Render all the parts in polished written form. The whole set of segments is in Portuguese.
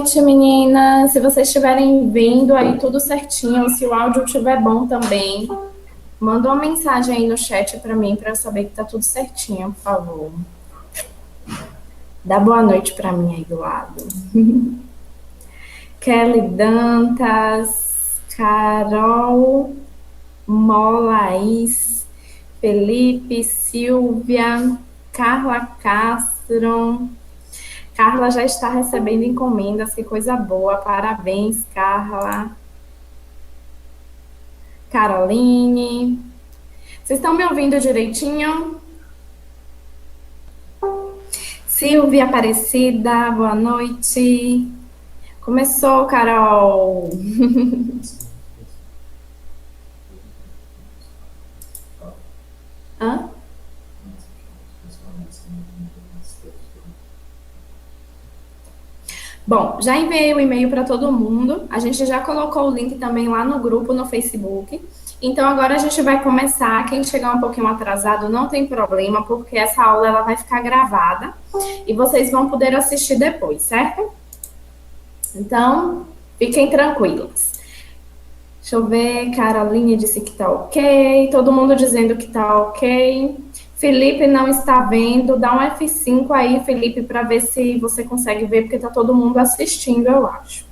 noite, meninas. Se vocês estiverem vendo aí tudo certinho, se o áudio estiver bom também, manda uma mensagem aí no chat para mim, para eu saber que tá tudo certinho, por favor. Dá boa noite para mim aí do lado. Kelly Dantas, Carol, Molaís, Felipe, Silvia, Carla Castro. Carla já está recebendo encomendas, que coisa boa. Parabéns, Carla. Caroline. Vocês estão me ouvindo direitinho? Silvia Aparecida, boa noite. Começou, Carol. Hã? Bom, já enviei o e-mail para todo mundo. A gente já colocou o link também lá no grupo, no Facebook. Então, agora a gente vai começar. Quem chegar um pouquinho atrasado não tem problema, porque essa aula ela vai ficar gravada e vocês vão poder assistir depois, certo? Então, fiquem tranquilos. Deixa eu ver, Caroline disse que tá ok. Todo mundo dizendo que tá ok. Felipe não está vendo. Dá um F5 aí, Felipe, para ver se você consegue ver, porque tá todo mundo assistindo, eu acho.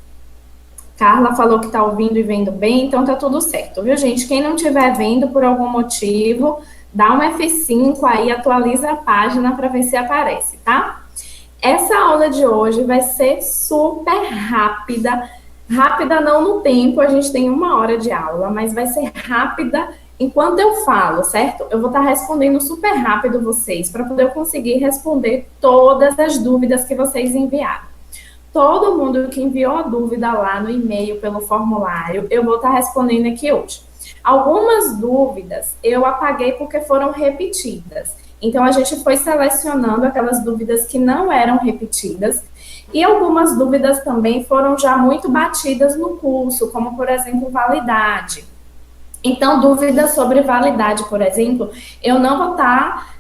Carla falou que tá ouvindo e vendo bem, então tá tudo certo, viu, gente? Quem não estiver vendo por algum motivo, dá um F5 aí, atualiza a página para ver se aparece, tá? Essa aula de hoje vai ser super rápida. Rápida não no tempo, a gente tem 1 hora de aula, mas vai ser rápida enquanto eu falo, certo? Eu vou estar respondendo super rápido vocês, para poder eu conseguir responder todas as dúvidas que vocês enviaram. Todo mundo que enviou a dúvida lá no e-mail, pelo formulário, eu vou estar respondendo aqui hoje. Algumas dúvidas eu apaguei porque foram repetidas. Então, a gente foi selecionando aquelas dúvidas que não eram repetidas. E algumas dúvidas também foram já muito batidas no curso, como, por exemplo, validade. Então, dúvidas sobre validade, por exemplo, eu não vou estar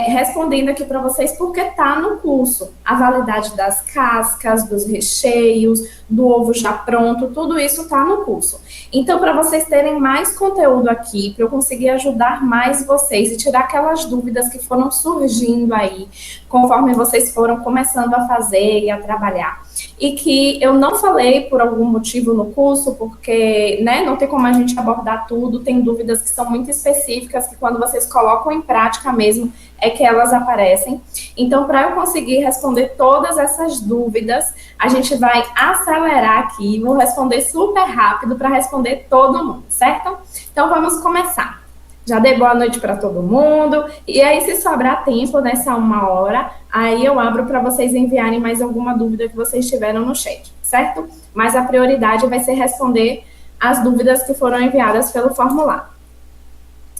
respondendo aqui para vocês porque está no curso. A validade das cascas, dos recheios, do ovo já pronto, tudo isso está no curso. Então, para vocês terem mais conteúdo aqui, para eu conseguir ajudar mais vocês e tirar aquelas dúvidas que foram surgindo aí, conforme vocês foram começando a fazer e a trabalhar. E que eu não falei por algum motivo no curso, porque não tem como a gente abordar tudo, tem dúvidas que são muito específicas, que quando vocês colocam em prática mesmo, é que elas aparecem. Então, para eu conseguir responder todas essas dúvidas, a gente vai acelerar aqui, vou responder super rápido para responder todo mundo, certo? Então, vamos começar. Já dei boa noite para todo mundo. E aí, se sobrar tempo nessa 1 hora, aí eu abro para vocês enviarem mais alguma dúvida que vocês tiveram no chat, certo? Mas a prioridade vai ser responder as dúvidas que foram enviadas pelo formulário.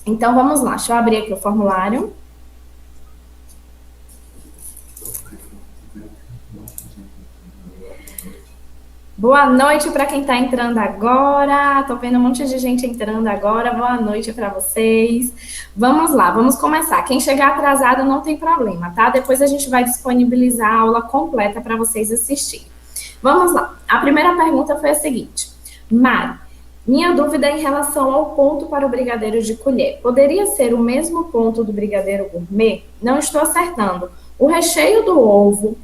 Então, vamos lá. Deixa eu abrir aqui o formulário. Boa noite para quem está entrando agora. Estou vendo um monte de gente entrando agora. Boa noite para vocês. Vamos lá, vamos começar. Quem chegar atrasado não tem problema, tá? Depois a gente vai disponibilizar a aula completa para vocês assistirem. Vamos lá. A primeira pergunta foi a seguinte. Mari, minha dúvida é em relação ao ponto para o brigadeiro de colher. Poderia ser o mesmo ponto do brigadeiro gourmet? Não estou acertando. O recheio do ovo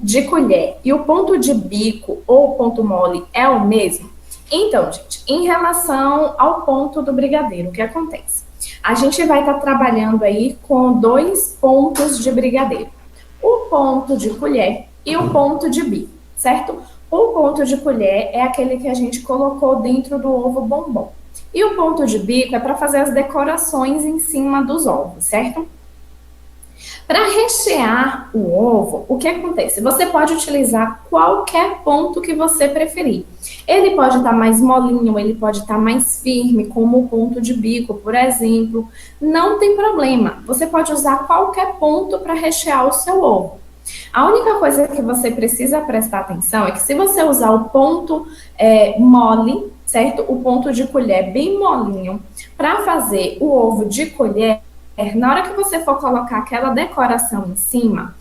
de colher e o ponto de bico ou ponto mole é o mesmo? Então, gente, em relação ao ponto do brigadeiro, o que acontece? A gente vai estar trabalhando aí com 2 pontos de brigadeiro. O ponto de colher e o ponto de bico, certo? O ponto de colher é aquele que a gente colocou dentro do ovo bombom. E o ponto de bico é para fazer as decorações em cima dos ovos, certo? Para rechear o ovo, o que acontece? Você pode utilizar qualquer ponto que você preferir. Ele pode estar mais molinho, ele pode estar mais firme, como o ponto de bico, por exemplo. Não tem problema. Você pode usar qualquer ponto para rechear o seu ovo. A única coisa que você precisa prestar atenção é que se você usar o ponto mole, certo? O ponto de colher bem molinho, para fazer o ovo de colher, na hora que você for colocar aquela decoração em cima,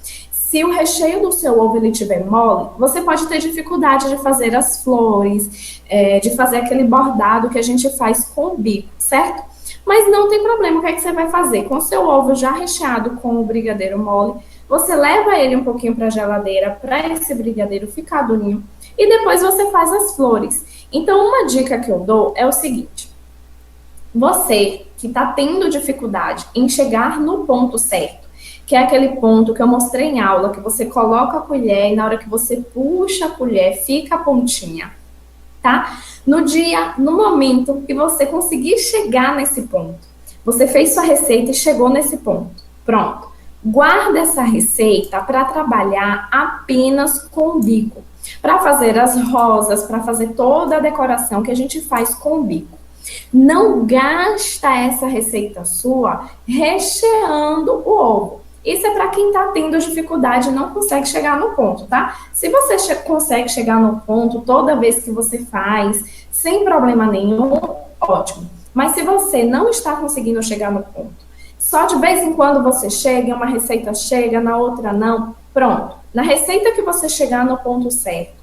Se o recheio do seu ovo ele tiver mole, você pode ter dificuldade de fazer as flores, de fazer aquele bordado que a gente faz com o bico, certo? Mas não tem problema, o que é que você vai fazer? Com o seu ovo já recheado com o brigadeiro mole, você leva ele um pouquinho para a geladeira para esse brigadeiro ficar durinho e depois você faz as flores. Então, uma dica que eu dou é o seguinte: você que está tendo dificuldade em chegar no ponto certo, que é aquele ponto que eu mostrei em aula, que você coloca a colher e na hora que você puxa a colher, fica a pontinha, tá? No momento que você conseguir chegar nesse ponto, você fez sua receita e chegou nesse ponto, pronto. Guarda essa receita para trabalhar apenas com o bico, para fazer as rosas, para fazer toda a decoração que a gente faz com o bico. Não gasta essa receita sua recheando o ovo. Isso é para quem está tendo dificuldade e não consegue chegar no ponto, tá? Se você consegue chegar no ponto toda vez que você faz, sem problema nenhum, ótimo. Mas se você não está conseguindo chegar no ponto, só de vez em quando você chega, uma receita chega, na outra não, pronto. Na receita que você chegar no ponto certo,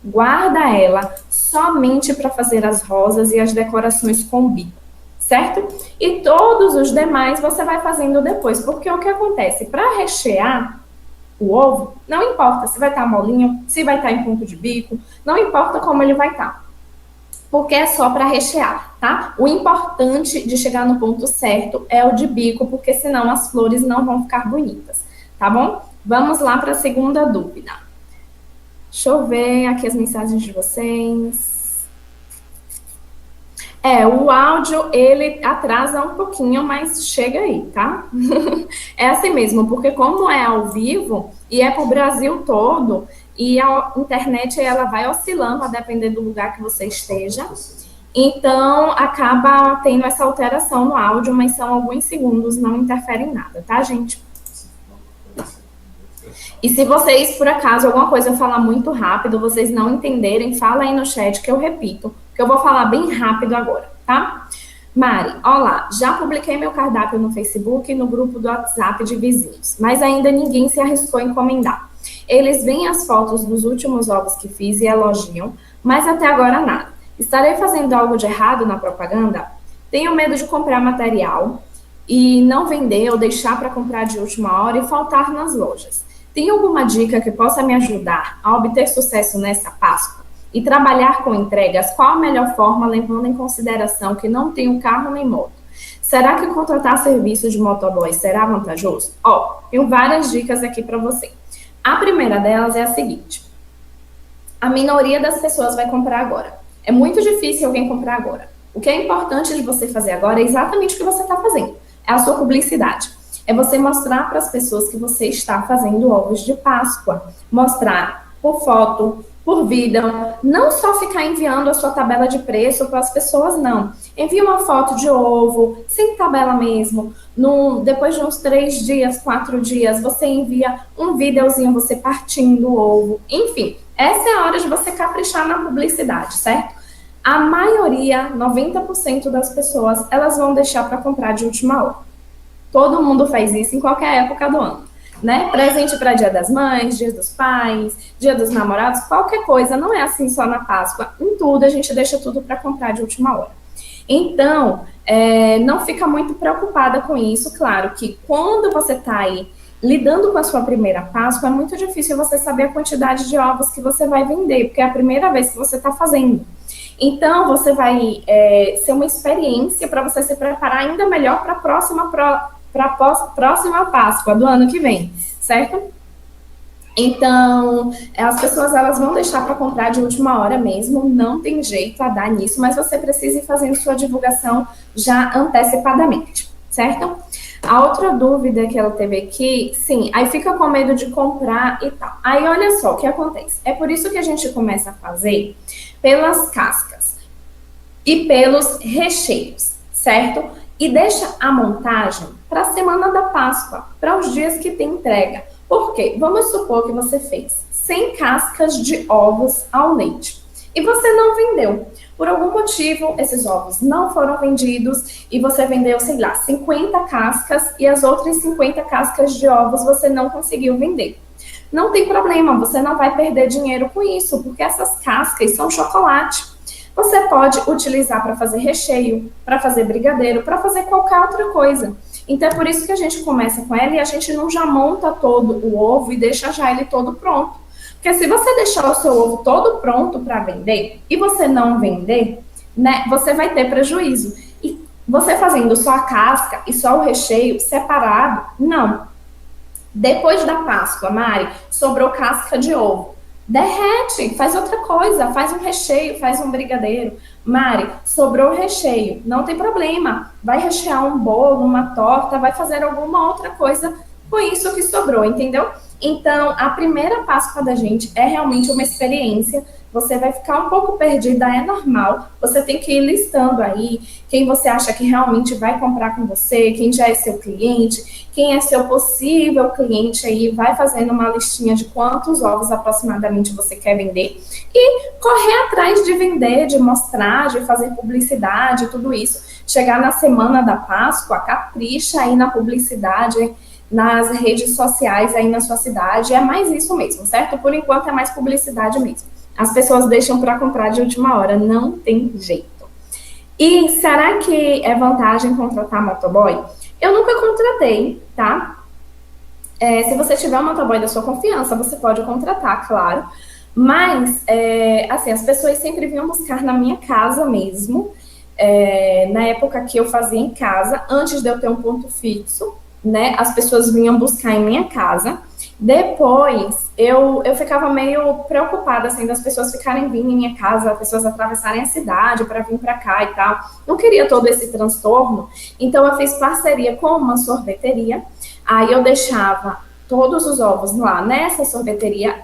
guarda ela somente para fazer as rosas e as decorações com bico, certo? E todos os demais você vai fazendo depois, porque o que acontece? Para rechear o ovo, não importa se vai estar molinho, se vai estar em ponto de bico, não importa como ele vai estar, porque é só para rechear, tá? O importante de chegar no ponto certo é o de bico, porque senão as flores não vão ficar bonitas, tá bom? Vamos lá para a segunda dúvida. Deixa eu ver aqui as mensagens de vocês. O áudio, ele atrasa um pouquinho, mas chega aí, tá? É assim mesmo, porque como é ao vivo e é pro Brasil todo, e a internet ela vai oscilando a depender do lugar que você esteja, então acaba tendo essa alteração no áudio, mas são alguns segundos, não interfere em nada, tá, gente? E se vocês, por acaso, alguma coisa eu falar muito rápido, vocês não entenderem, fala aí no chat que eu repito, que eu vou falar bem rápido agora, tá? Mari, olá, já publiquei meu cardápio no Facebook e no grupo do WhatsApp de vizinhos, mas ainda ninguém se arriscou a encomendar. Eles veem as fotos dos últimos ovos que fiz e elogiam, mas até agora nada. Estarei fazendo algo de errado na propaganda? Tenho medo de comprar material e não vender ou deixar para comprar de última hora e faltar nas lojas. Tem alguma dica que possa me ajudar a obter sucesso nessa Páscoa? E trabalhar com entregas, qual a melhor forma, levando em consideração que não tenho carro nem moto? Será que contratar serviço de motoboy será vantajoso? Tenho várias dicas aqui para você. A primeira delas é a seguinte: a minoria das pessoas vai comprar agora. É muito difícil alguém comprar agora. O que é importante de você fazer agora é exatamente o que você está fazendo. É a sua publicidade. É você mostrar para as pessoas que você está fazendo ovos de Páscoa. Mostrar por foto, por vídeo. Não só ficar enviando a sua tabela de preço para as pessoas, não. Envie uma foto de ovo, sem tabela mesmo. Depois de uns 3 dias, 4 dias, você envia um videozinho você partindo o ovo. Enfim, essa é a hora de você caprichar na publicidade, certo? A maioria, 90% das pessoas, elas vão deixar para comprar de última hora. Todo mundo faz isso em qualquer época do ano, né? Presente para Dia das Mães, Dia dos Pais, Dia dos Namorados, qualquer coisa. Não é assim só na Páscoa. Em tudo, a gente deixa tudo para comprar de última hora. Então, não fica muito preocupada com isso. Claro que quando você está aí lidando com a sua primeira Páscoa, é muito difícil você saber a quantidade de ovos que você vai vender, porque é a primeira vez que você está fazendo. Então, você vai ser uma experiência para você se preparar ainda melhor para a próxima Páscoa do ano que vem, certo? Então, as pessoas elas vão deixar para comprar de última hora mesmo, não tem jeito a dar nisso, mas você precisa ir fazendo sua divulgação já antecipadamente, certo? A outra dúvida que ela teve aqui, sim, aí fica com medo de comprar e tal. Aí olha só o que acontece. É por isso que a gente começa a fazer pelas cascas e pelos recheios, certo? E deixa a montagem para a semana da Páscoa, para os dias que tem entrega. Por quê? Vamos supor que você fez 100 cascas de ovos ao leite e você não vendeu. Por algum motivo, esses ovos não foram vendidos e você vendeu, sei lá, 50 cascas e as outras 50 cascas de ovos você não conseguiu vender. não tem problema, você não vai perder dinheiro com isso, porque essas cascas são chocolate. Você pode utilizar para fazer recheio, para fazer brigadeiro, para fazer qualquer outra coisa. Então é por isso que a gente começa com ela e a gente não já monta todo o ovo e deixa já ele todo pronto. Porque se você deixar o seu ovo todo pronto para vender e você não vender, né, você vai ter prejuízo. E você fazendo só a casca e só o recheio separado, não. Depois da Páscoa, Mari, sobrou casca de ovo. Derrete, faz outra coisa, faz um recheio, faz um brigadeiro. Mari, sobrou recheio, não tem problema. Vai rechear um bolo, uma torta, vai fazer alguma outra coisa com isso que sobrou, entendeu? Então, a primeira Páscoa da gente é realmente uma experiência. Você vai ficar um pouco perdida, é normal. Você tem que ir listando aí quem você acha que realmente vai comprar com você, quem já é seu cliente, quem é seu possível cliente aí, vai fazendo uma listinha de quantos ovos aproximadamente você quer vender e correr atrás de vender, de mostrar, de fazer publicidade, tudo isso. Chegar na semana da Páscoa, capricha aí na publicidade, nas redes sociais aí na sua cidade, é mais isso mesmo, certo? Por enquanto é mais publicidade mesmo. As pessoas deixam para comprar de última hora, não tem jeito. E será que é vantagem contratar motoboy? Eu nunca contratei, tá? Se você tiver um motoboy da sua confiança, você pode contratar, claro. Mas, assim, as pessoas sempre vinham buscar na minha casa mesmo, na época que eu fazia em casa, antes de eu ter um ponto fixo, né? As pessoas vinham buscar em minha casa. Depois, eu ficava meio preocupada, assim, das pessoas ficarem vindo em minha casa, as pessoas atravessarem a cidade para vir para cá e tal. Não queria todo esse transtorno, então eu fiz parceria com uma sorveteria. Aí eu deixava todos os ovos lá nessa sorveteria,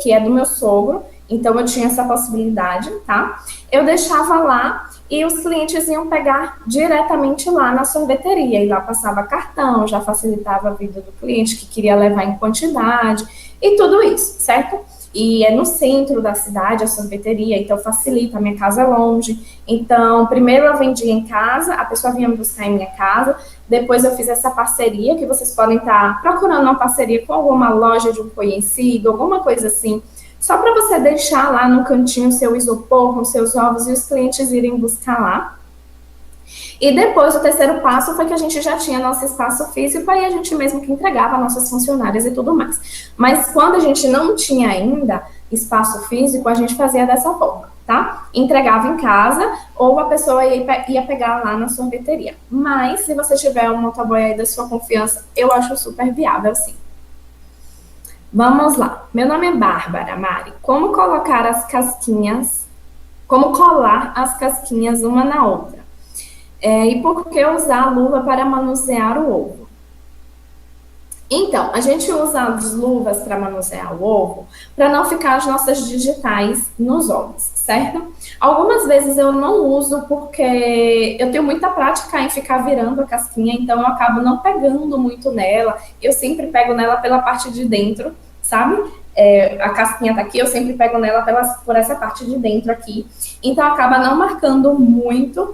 que é do meu sogro, então eu tinha essa possibilidade, tá? Eu deixava lá e os clientes iam pegar diretamente lá na sorveteria, e lá passava cartão, já facilitava a vida do cliente que queria levar em quantidade, e tudo isso, certo? E é no centro da cidade a sorveteria, então facilita, a minha casa é longe. Então, primeiro eu vendia em casa, a pessoa vinha me buscar em minha casa, depois eu fiz essa parceria, que vocês podem estar procurando uma parceria com alguma loja de um conhecido, alguma coisa assim, só para você deixar lá no cantinho seu isopor com seus ovos e os clientes irem buscar lá. E depois, o terceiro passo foi que a gente já tinha nosso espaço físico, aí a gente mesmo que entregava nossas funcionárias e tudo mais. Mas quando a gente não tinha ainda espaço físico, a gente fazia dessa forma, tá? Entregava em casa ou a pessoa ia pegar lá na sorveteria. Mas se você tiver um motoboy aí da sua confiança, eu acho super viável, sim. Vamos lá. Meu nome é Bárbara, Mari. Como colar as casquinhas uma na outra? E por que usar a luva para manusear o ovo? Então, a gente usa as luvas para manusear o ovo para não ficar as nossas digitais nos ovos, certo? Algumas vezes eu não uso porque eu tenho muita prática em ficar virando a casquinha, então eu acabo não pegando muito nela. Eu sempre pego nela pela parte de dentro, sabe? A casquinha tá aqui, eu sempre pego nela por essa parte de dentro aqui. Então acaba não marcando muito,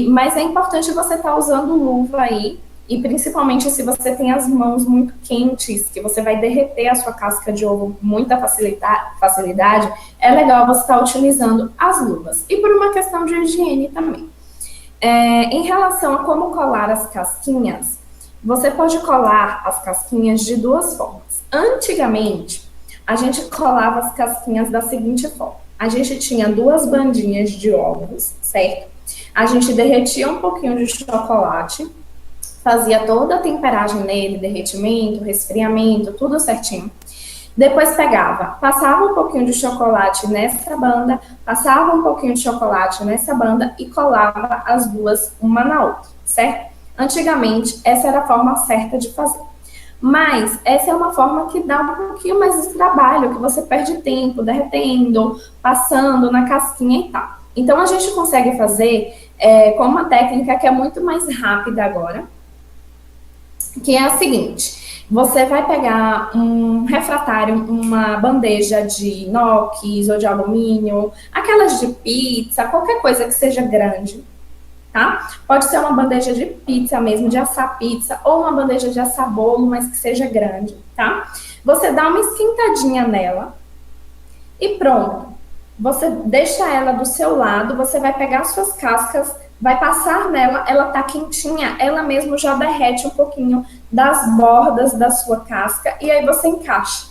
mas é importante você estar usando luva aí. E principalmente se você tem as mãos muito quentes, que você vai derreter a sua casca de ovo com muita facilidade, é legal você estar utilizando as luvas. E por uma questão de higiene também. Em relação a como colar as casquinhas, você pode colar as casquinhas de duas formas. Antigamente, a gente colava as casquinhas da seguinte forma. A gente tinha duas bandinhas de ovos, certo? A gente derretia um pouquinho de chocolate, fazia toda a temperagem nele, derretimento, resfriamento, tudo certinho. Depois passava um pouquinho de chocolate nessa banda, passava um pouquinho de chocolate nessa banda e colava as duas uma na outra, certo? Antigamente, essa era a forma certa de fazer. Mas essa é uma forma que dá um pouquinho mais de trabalho, que você perde tempo derretendo, passando na casquinha e tal. Então, a gente consegue fazer com uma técnica que é muito mais rápida agora, que é a seguinte: você vai pegar um refratário, uma bandeja de inox ou de alumínio, aquelas de pizza, qualquer coisa que seja grande, tá? Pode ser uma bandeja de pizza mesmo, de assar pizza, ou uma bandeja de assar bolo, mas que seja grande, tá? Você dá uma esquentadinha nela e pronto. Você deixa ela do seu lado, você vai pegar suas cascas, vai passar nela, ela tá quentinha, ela mesmo já derrete um pouquinho das bordas da sua casca e aí você encaixa,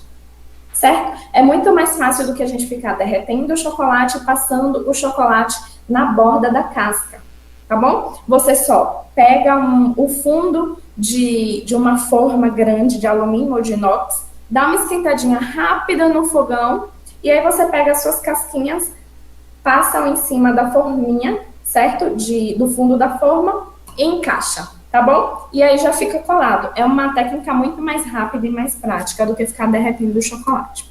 certo? É muito mais fácil do que a gente ficar derretendo o chocolate e passando o chocolate na borda da casca, tá bom? Você só pega o fundo de uma forma grande de alumínio ou de inox, dá uma esquentadinha rápida no fogão e aí você pega as suas casquinhas, passam em cima da forminha, certo? Do fundo da forma e encaixa, tá bom? E aí já fica colado. É uma técnica muito mais rápida e mais prática do que ficar derretendo o chocolate.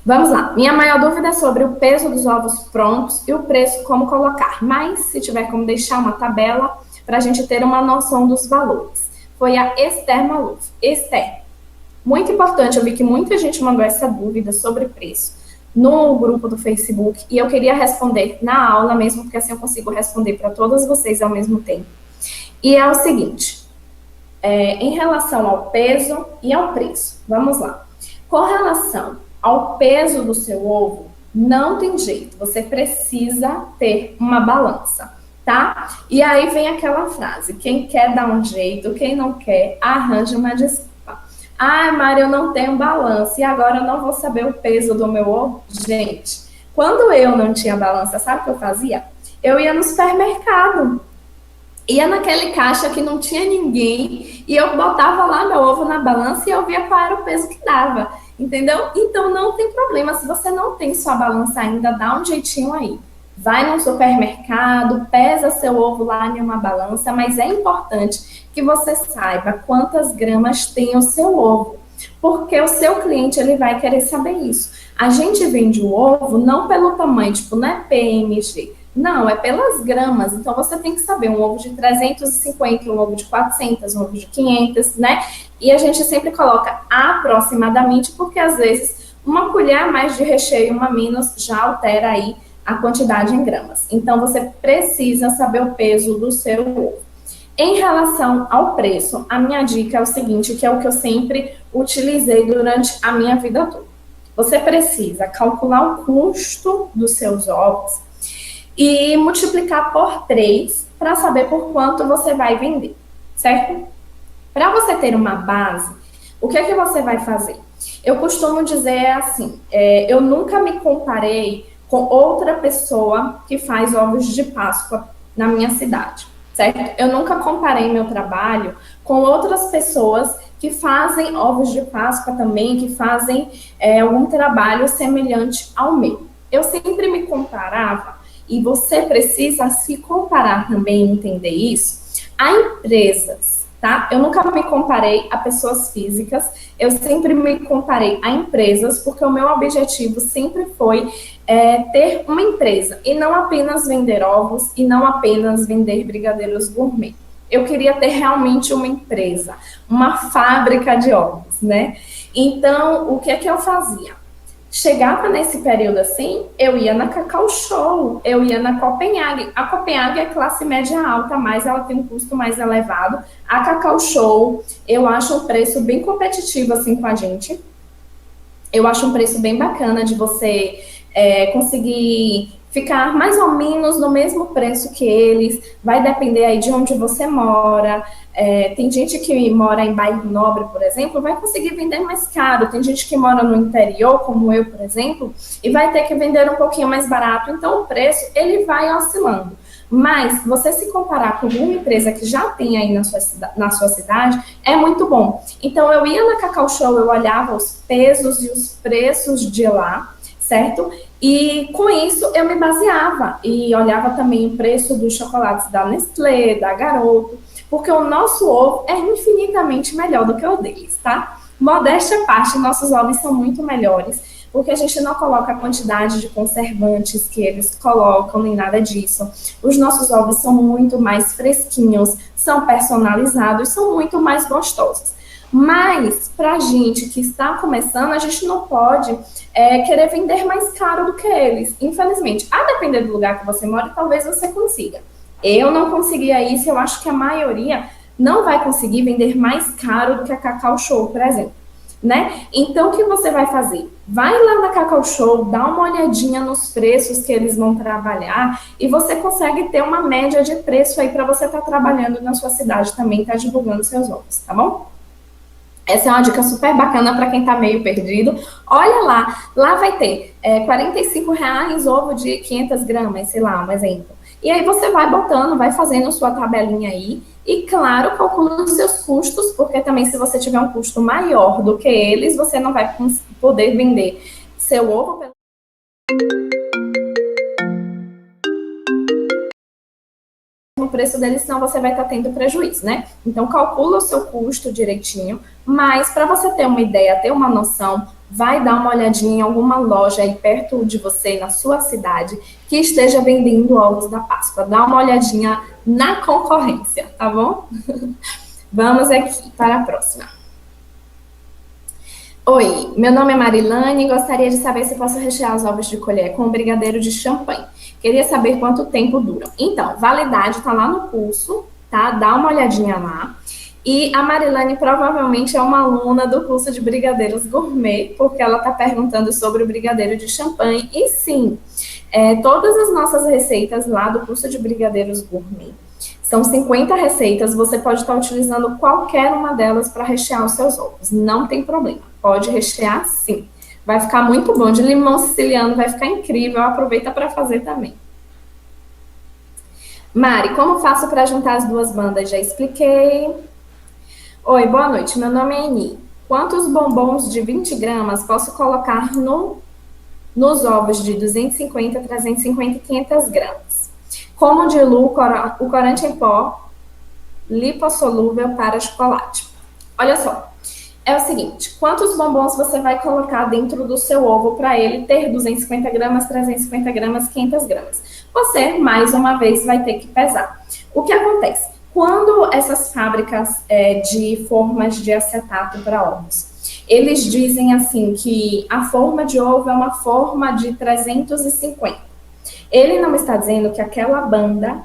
Vamos lá. Minha maior dúvida é sobre o peso dos ovos prontos e o preço, como colocar. Mas, se tiver como deixar uma tabela para a gente ter uma noção dos valores. Foi a Esther Maluf. Esther, muito importante, eu vi que muita gente mandou essa dúvida sobre preço no grupo do Facebook e eu queria responder na aula mesmo, porque assim eu consigo responder para todas vocês ao mesmo tempo. E é o seguinte, em relação ao peso e ao preço, vamos lá. Com relação ao peso do seu ovo, não tem jeito, você precisa ter uma balança, tá? E aí vem aquela frase, quem quer dar um jeito, quem não quer, arranja uma desculpa. Ah, Mari, eu não tenho balança e agora eu não vou saber o peso do meu ovo. Gente, quando eu não tinha balança, sabe o que eu fazia? Eu ia no supermercado, ia naquele caixa que não tinha ninguém e eu botava lá meu ovo na balança e eu via qual era o peso que dava, entendeu? Então não tem problema, se você não tem sua balança ainda, dá um jeitinho aí. Vai no supermercado, pesa seu ovo lá em uma balança, mas é importante que você saiba quantas gramas tem o seu ovo, porque o seu cliente ele vai querer saber isso. A gente vende o ovo não pelo tamanho, tipo, não é PMG, não, é pelas gramas. Então você tem que saber um ovo de 350, um ovo de 400, um ovo de 500, né? E a gente sempre coloca aproximadamente, porque às vezes uma colher a mais de recheio, uma menos, já altera aí a quantidade em gramas. Então, você precisa saber o peso do seu ovo. Em relação ao preço, a minha dica é o seguinte, que é o que eu sempre utilizei durante a minha vida toda. Você precisa calcular o custo dos seus ovos e multiplicar por 3 para saber por quanto você vai vender, certo? Para você ter uma base, o que é que você vai fazer? Eu costumo dizer assim, eu nunca me comparei com outra pessoa que faz ovos de Páscoa na minha cidade, certo? Eu nunca comparei meu trabalho com outras pessoas que fazem ovos de Páscoa também, que fazem algum trabalho semelhante ao meu. Eu sempre me comparava, e você precisa se comparar também, entender isso, a empresas, tá? Eu nunca me comparei a pessoas físicas, eu sempre me comparei a empresas, porque o meu objetivo sempre foi ter uma empresa, e não apenas vender ovos, e não apenas vender brigadeiros gourmet. Eu queria ter realmente uma empresa, uma fábrica de ovos, né? Então, o que é que eu fazia? Chegava nesse período assim, eu ia na Cacau Show, eu ia na Copenhague. A Copenhague é classe média alta, mas ela tem um custo mais elevado. A Cacau Show, eu acho um preço bem competitivo assim com a gente. Eu acho um preço bem bacana de você conseguir ficar mais ou menos no mesmo preço que eles, vai depender aí de onde você mora. Tem gente que mora em bairro nobre, por exemplo, vai conseguir vender mais caro. Tem gente que mora no interior, como eu, por exemplo, e vai ter que vender um pouquinho mais barato. Então, o preço, ele vai oscilando. Mas, você se comparar com uma empresa que já tem aí na sua cidade, é muito bom. Então, eu ia na Cacau Show, eu olhava os pesos e os preços de lá, certo? E com isso eu me baseava e olhava também o preço dos chocolates da Nestlé, da Garoto, porque o nosso ovo é infinitamente melhor do que o deles, tá? Modéstia à parte, nossos ovos são muito melhores, porque a gente não coloca a quantidade de conservantes que eles colocam, nem nada disso. Os nossos ovos são muito mais fresquinhos, são personalizados, são muito mais gostosos. Mas, para a gente que está começando, a gente não pode querer vender mais caro do que eles. Infelizmente, a depender do lugar que você mora, talvez você consiga. Eu não conseguia isso, eu acho que a maioria não vai conseguir vender mais caro do que a Cacau Show, por exemplo. né? Então, o que você vai fazer? Vai lá na Cacau Show, dá uma olhadinha nos preços que eles vão trabalhar e você consegue ter uma média de preço aí para você estar trabalhando na sua cidade também, estar divulgando seus ovos, tá bom? Essa é uma dica super bacana para quem está meio perdido. Olha lá vai ter R$ 45 ovo de 500 gramas, sei lá, um exemplo. E aí você vai botando, vai fazendo sua tabelinha aí. E, claro, calcula os seus custos, porque também se você tiver um custo maior do que eles, você não vai poder vender seu ovo pelo preço deles, senão você vai estar tendo prejuízo, né? Então, calcula o seu custo direitinho, mas para você ter uma ideia, ter uma noção, vai dar uma olhadinha em alguma loja aí perto de você, na sua cidade, que esteja vendendo ovos da Páscoa. Dá uma olhadinha na concorrência, tá bom? Vamos aqui para a próxima. Oi, meu nome é Marilane e gostaria de saber se posso rechear os ovos de colher com um brigadeiro de champanhe. Queria saber quanto tempo duram. Então, validade está lá no curso, tá? Dá uma olhadinha lá. E a Marilane provavelmente é uma aluna do curso de Brigadeiros Gourmet, porque ela está perguntando sobre o brigadeiro de champanhe. E sim, todas as nossas receitas lá do curso de Brigadeiros Gourmet são 50 receitas, você pode estar utilizando qualquer uma delas para rechear os seus ovos, não tem problema, pode rechear sim. Vai ficar muito bom, de limão siciliano vai ficar incrível, aproveita para fazer também. Mari, como faço para juntar as duas bandas? Já expliquei. Oi, boa noite, meu nome é Eni. Quantos bombons de 20 gramas posso colocar nos ovos de 250, 350 e 500 gramas? Como diluo o corante em pó lipossolúvel para chocolate? Olha só, é o seguinte, quantos bombons você vai colocar dentro do seu ovo para ele ter 250 gramas, 350 gramas, 500 gramas? Você, mais uma vez, vai ter que pesar. O que acontece? Quando essas fábricas de formas de acetato para ovos, eles dizem assim que a forma de ovo é uma forma de 350. Ele não está dizendo que aquela banda,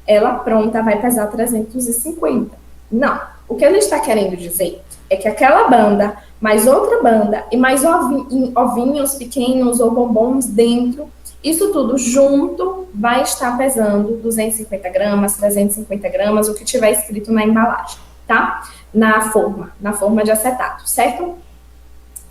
ela pronta, vai pesar 350. Não. O que ele está querendo dizer é que aquela banda, mais outra banda e mais ovinhos pequenos ou bombons dentro, isso tudo junto vai estar pesando 250 gramas, 350 gramas, o que tiver escrito na embalagem, tá? Na forma de acetato, certo?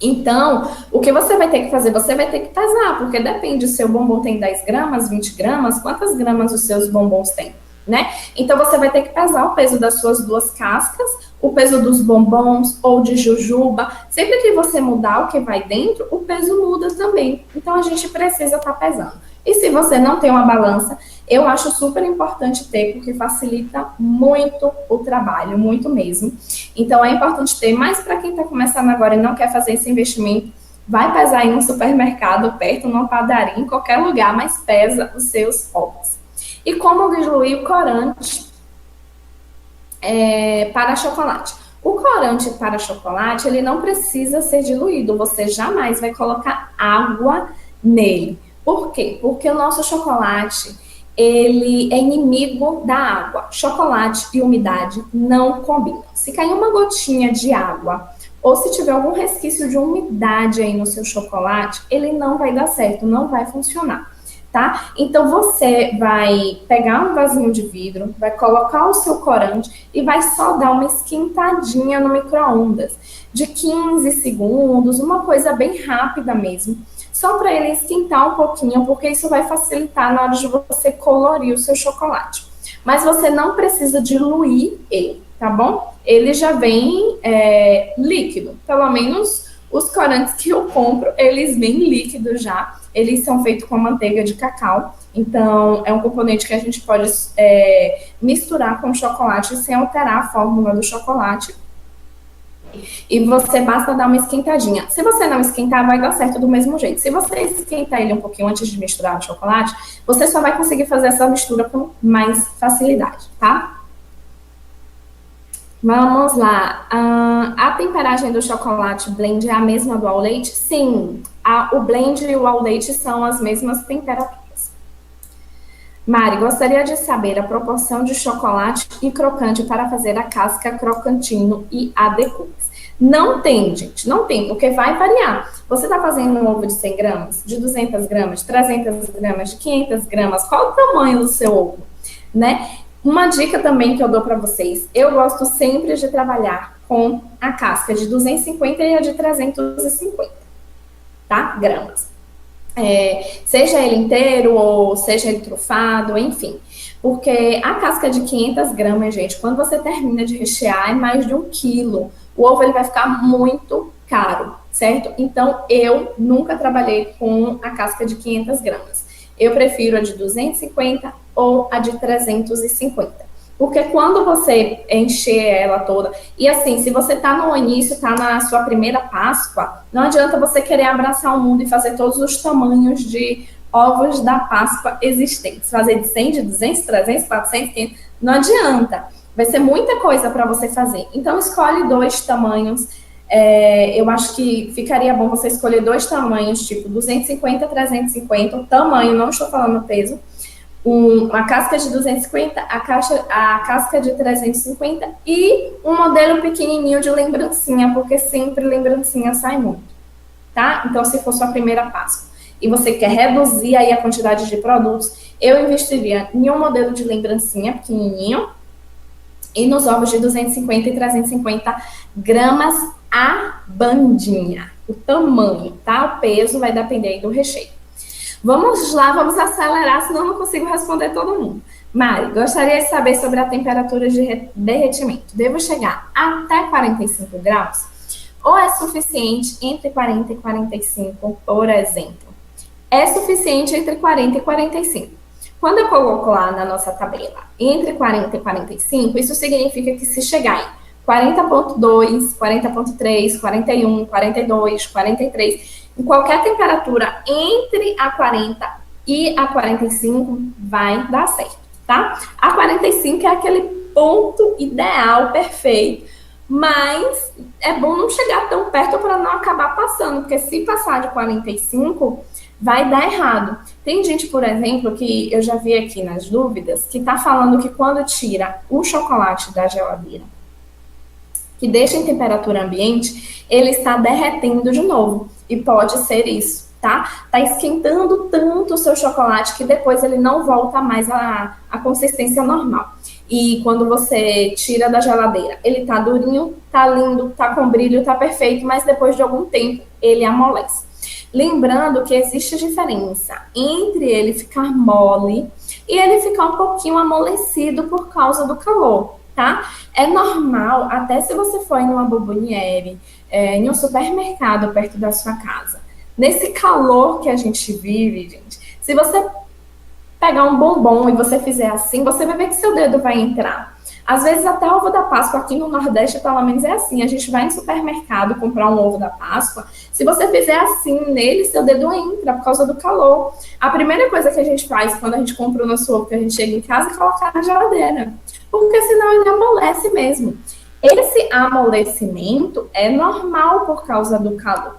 Então, o que você vai ter que fazer? Você vai ter que pesar, porque depende se o seu bombom tem 10 gramas, 20 gramas, quantas gramas os seus bombons têm, né? Então, você vai ter que pesar o peso das suas duas cascas, o peso dos bombons ou de jujuba. Sempre que você mudar o que vai dentro, o peso muda também. Então, a gente precisa estar pesando. E se você não tem uma balança, eu acho super importante ter, porque facilita muito o trabalho, muito mesmo. Então, é importante ter, mas para quem está começando agora e não quer fazer esse investimento, vai pesar em um supermercado, perto, numa padaria, em qualquer lugar, mas pesa os seus ovos. E como diluir o corante para chocolate? O corante para chocolate, ele não precisa ser diluído, você jamais vai colocar água nele. Por quê? Porque o nosso chocolate, ele é inimigo da água. Chocolate e umidade não combinam. Se cair uma gotinha de água, ou se tiver algum resquício de umidade aí no seu chocolate, ele não vai dar certo, não vai funcionar, tá? Então, você vai pegar um vasinho de vidro, vai colocar o seu corante e vai só dar uma esquentadinha no micro-ondas de 15 segundos, uma coisa bem rápida mesmo, só para ele esquentar um pouquinho, porque isso vai facilitar na hora de você colorir o seu chocolate. Mas você não precisa diluir ele, tá bom? Ele já vem líquido, pelo menos os corantes que eu compro, eles vêm líquidos já. Eles são feitos com manteiga de cacau, então é um componente que a gente pode misturar com chocolate sem alterar a fórmula do chocolate. E você basta dar uma esquentadinha. Se você não esquentar, vai dar certo do mesmo jeito. Se você esquentar ele um pouquinho antes de misturar o chocolate, você só vai conseguir fazer essa mistura com mais facilidade, tá? Vamos lá. A temperagem do chocolate blend é a mesma do ao leite? Sim. O blend e o ao leite são as mesmas temperaturas. Mari, gostaria de saber a proporção de chocolate e crocante para fazer a casca crocantino e a decubes. Não tem, gente, não tem, porque vai variar. Você está fazendo um ovo de 100 gramas, de 200 gramas, de 300 gramas, de 500 gramas, qual o tamanho do seu ovo, né? Uma dica também que eu dou para vocês, eu gosto sempre de trabalhar com a casca de 250 e a de 350, tá? Gramas. Seja ele inteiro ou seja ele trufado, enfim. Porque a casca de 500 gramas, gente, quando você termina de rechear, é mais de 1 quilo. O ovo ele vai ficar muito caro, certo? Então, eu nunca trabalhei com a casca de 500 gramas. Eu prefiro a de 250 ou a de 350. Porque quando você encher ela toda, e assim, se você tá no início, tá na sua primeira Páscoa, não adianta você querer abraçar o mundo e fazer todos os tamanhos de ovos da Páscoa existentes. Fazer de 100, de 200, 300, 400, 500, não adianta. Vai ser muita coisa para você fazer. Então, escolhe 2 tamanhos. Eu acho que ficaria bom você escolher 2 tamanhos, tipo 250, 350, o tamanho, não estou falando peso. Uma casca de 250, a casca de 350 e um modelo pequenininho de lembrancinha, porque sempre lembrancinha sai muito, tá? Então, se for sua primeira Páscoa e você quer reduzir aí a quantidade de produtos, eu investiria em um modelo de lembrancinha pequenininho e nos ovos de 250 e 350 gramas a bandinha. O tamanho, tá? O peso vai depender aí do recheio. Vamos lá, vamos acelerar, senão eu não consigo responder todo mundo. Mari, gostaria de saber sobre a temperatura de derretimento. Devo chegar até 45 graus? Ou é suficiente entre 40 e 45, por exemplo? É suficiente entre 40 e 45. Quando eu coloco lá na nossa tabela entre 40 e 45, isso significa que se chegar em 40,2, 40,3, 41, 42, 43, em qualquer temperatura entre a 40 e a 45 vai dar certo, tá? A 45 é aquele ponto ideal, perfeito, mas é bom não chegar tão perto para não acabar passando, porque se passar de 45, vai dar errado. Tem gente, por exemplo, que eu já vi aqui nas dúvidas, que tá falando que quando tira o chocolate da geladeira, que deixa em temperatura ambiente, ele está derretendo de novo. E pode ser isso, tá? Tá esquentando tanto o seu chocolate que depois ele não volta mais à consistência normal. E quando você tira da geladeira, ele tá durinho, tá lindo, tá com brilho, tá perfeito, mas depois de algum tempo ele amolece. Lembrando que existe diferença entre ele ficar mole e ele ficar um pouquinho amolecido por causa do calor, tá? É normal, até se você for em uma bomboniere, em um supermercado perto da sua casa, nesse calor que a gente vive, gente, se você pegar um bombom e você fizer assim, você vai ver que seu dedo vai entrar. Às vezes até o ovo da Páscoa aqui no Nordeste, pelo menos é assim, a gente vai no supermercado comprar um ovo da Páscoa, se você fizer assim nele, seu dedo entra por causa do calor. A primeira coisa que a gente faz quando a gente compra o nosso ovo, que a gente chega em casa, é colocar na geladeira, porque senão ele amolece mesmo. Esse amolecimento é normal por causa do calor.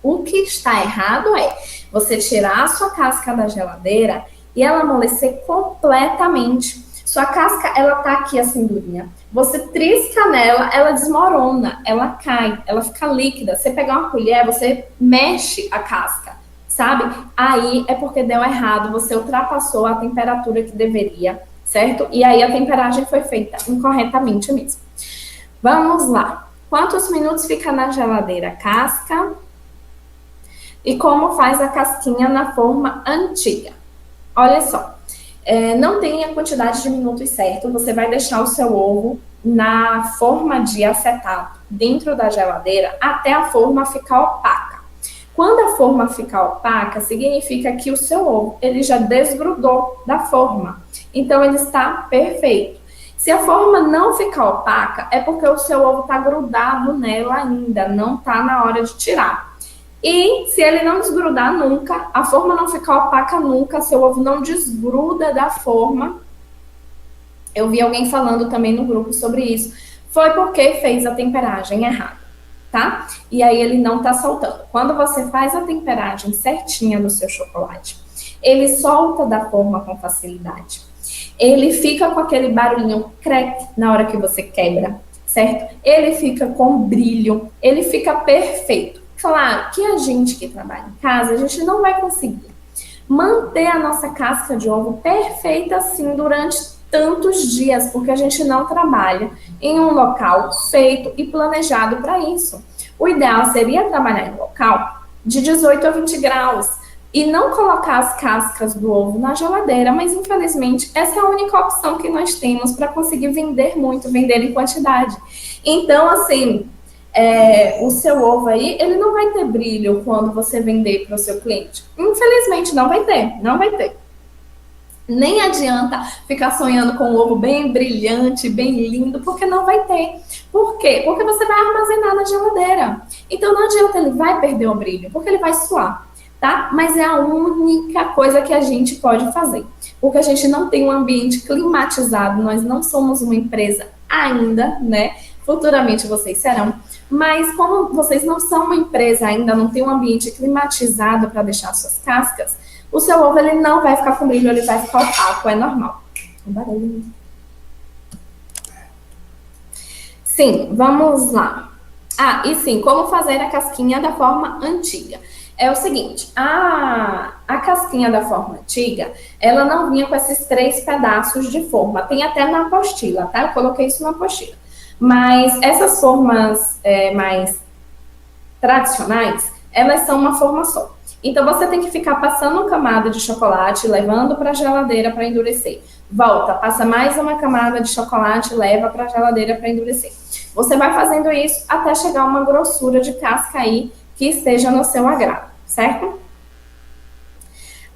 O que está errado é você tirar a sua casca da geladeira e ela amolecer completamente. Sua casca, ela tá aqui assim durinha. Você trisca nela, ela desmorona, ela cai, ela fica líquida. Você pegar uma colher, você mexe a casca, sabe? Aí é porque deu errado, você ultrapassou a temperatura que deveria, certo? E aí a temperagem foi feita incorretamente mesmo. Vamos lá. Quantos minutos fica na geladeira a casca? E como faz a casquinha na forma antiga? Olha só. Não tem a quantidade de minutos certo, você vai deixar o seu ovo na forma de acetato dentro da geladeira até a forma ficar opaca. Quando a forma ficar opaca, significa que o seu ovo ele já desgrudou da forma, então ele está perfeito. Se a forma não ficar opaca, é porque o seu ovo está grudado nela ainda, não está na hora de tirar. E se ele não desgrudar nunca, a forma não ficar opaca nunca, seu ovo não desgruda da forma. Eu vi alguém falando também no grupo sobre isso. Foi porque fez a temperagem errada, tá? E aí ele não tá soltando. Quando você faz a temperagem certinha do seu chocolate, ele solta da forma com facilidade. Ele fica com aquele barulhinho crack na hora que você quebra, certo? Ele fica com brilho, ele fica perfeito. Claro que a gente que trabalha em casa, a gente não vai conseguir manter a nossa casca de ovo perfeita assim durante tantos dias, porque a gente não trabalha em um local feito e planejado para isso. O ideal seria trabalhar em um local de 18 a 20 graus e não colocar as cascas do ovo na geladeira, mas infelizmente essa é a única opção que nós temos para conseguir vender muito, vender em quantidade. Então, assim, o seu ovo aí, ele não vai ter brilho quando você vender para o seu cliente. Infelizmente, não vai ter, não vai ter. Nem adianta ficar sonhando com um ovo bem brilhante, bem lindo, porque não vai ter. Por quê? Porque você vai armazenar na geladeira. Então não adianta, ele vai perder o brilho, porque ele vai suar, tá? Mas é a única coisa que a gente pode fazer. Porque a gente não tem um ambiente climatizado, nós não somos uma empresa ainda, né? Futuramente vocês serão. Mas como vocês não são uma empresa ainda, não tem um ambiente climatizado para deixar suas cascas, o seu ovo ele não vai ficar com brilho, ele vai ficar opaco, é normal. Sim, vamos lá. E sim, como fazer a casquinha da forma antiga? É o seguinte, a casquinha da forma antiga, ela não vinha com esses 3 pedaços de forma. Tem até na apostila, tá? Eu coloquei isso na apostila. Mas essas formas mais tradicionais, elas são uma forma só. Então, você tem que ficar passando camada de chocolate, levando para a geladeira para endurecer. Volta, passa mais uma camada de chocolate, leva para a geladeira para endurecer. Você vai fazendo isso até chegar a uma grossura de casca aí que esteja no seu agrado, certo?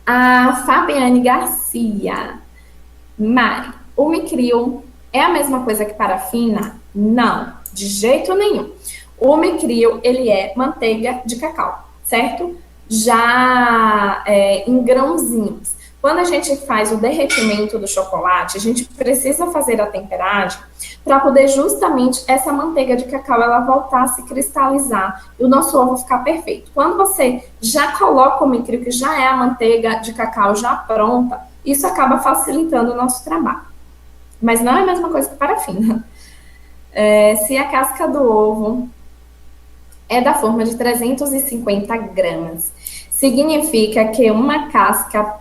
A Fabiane Garcia. Mari, o micril é a mesma coisa que parafina? Não, de jeito nenhum. O micril, ele é manteiga de cacau, certo? Já em grãozinhos. Quando a gente faz o derretimento do chocolate, a gente precisa fazer a temperagem para poder justamente essa manteiga de cacau ela voltar a se cristalizar e o nosso ovo ficar perfeito. Quando você já coloca o micril, que já é a manteiga de cacau já pronta, isso acaba facilitando o nosso trabalho. Mas não é a mesma coisa que parafina. Se a casca do ovo é da forma de 350 gramas, significa que uma casca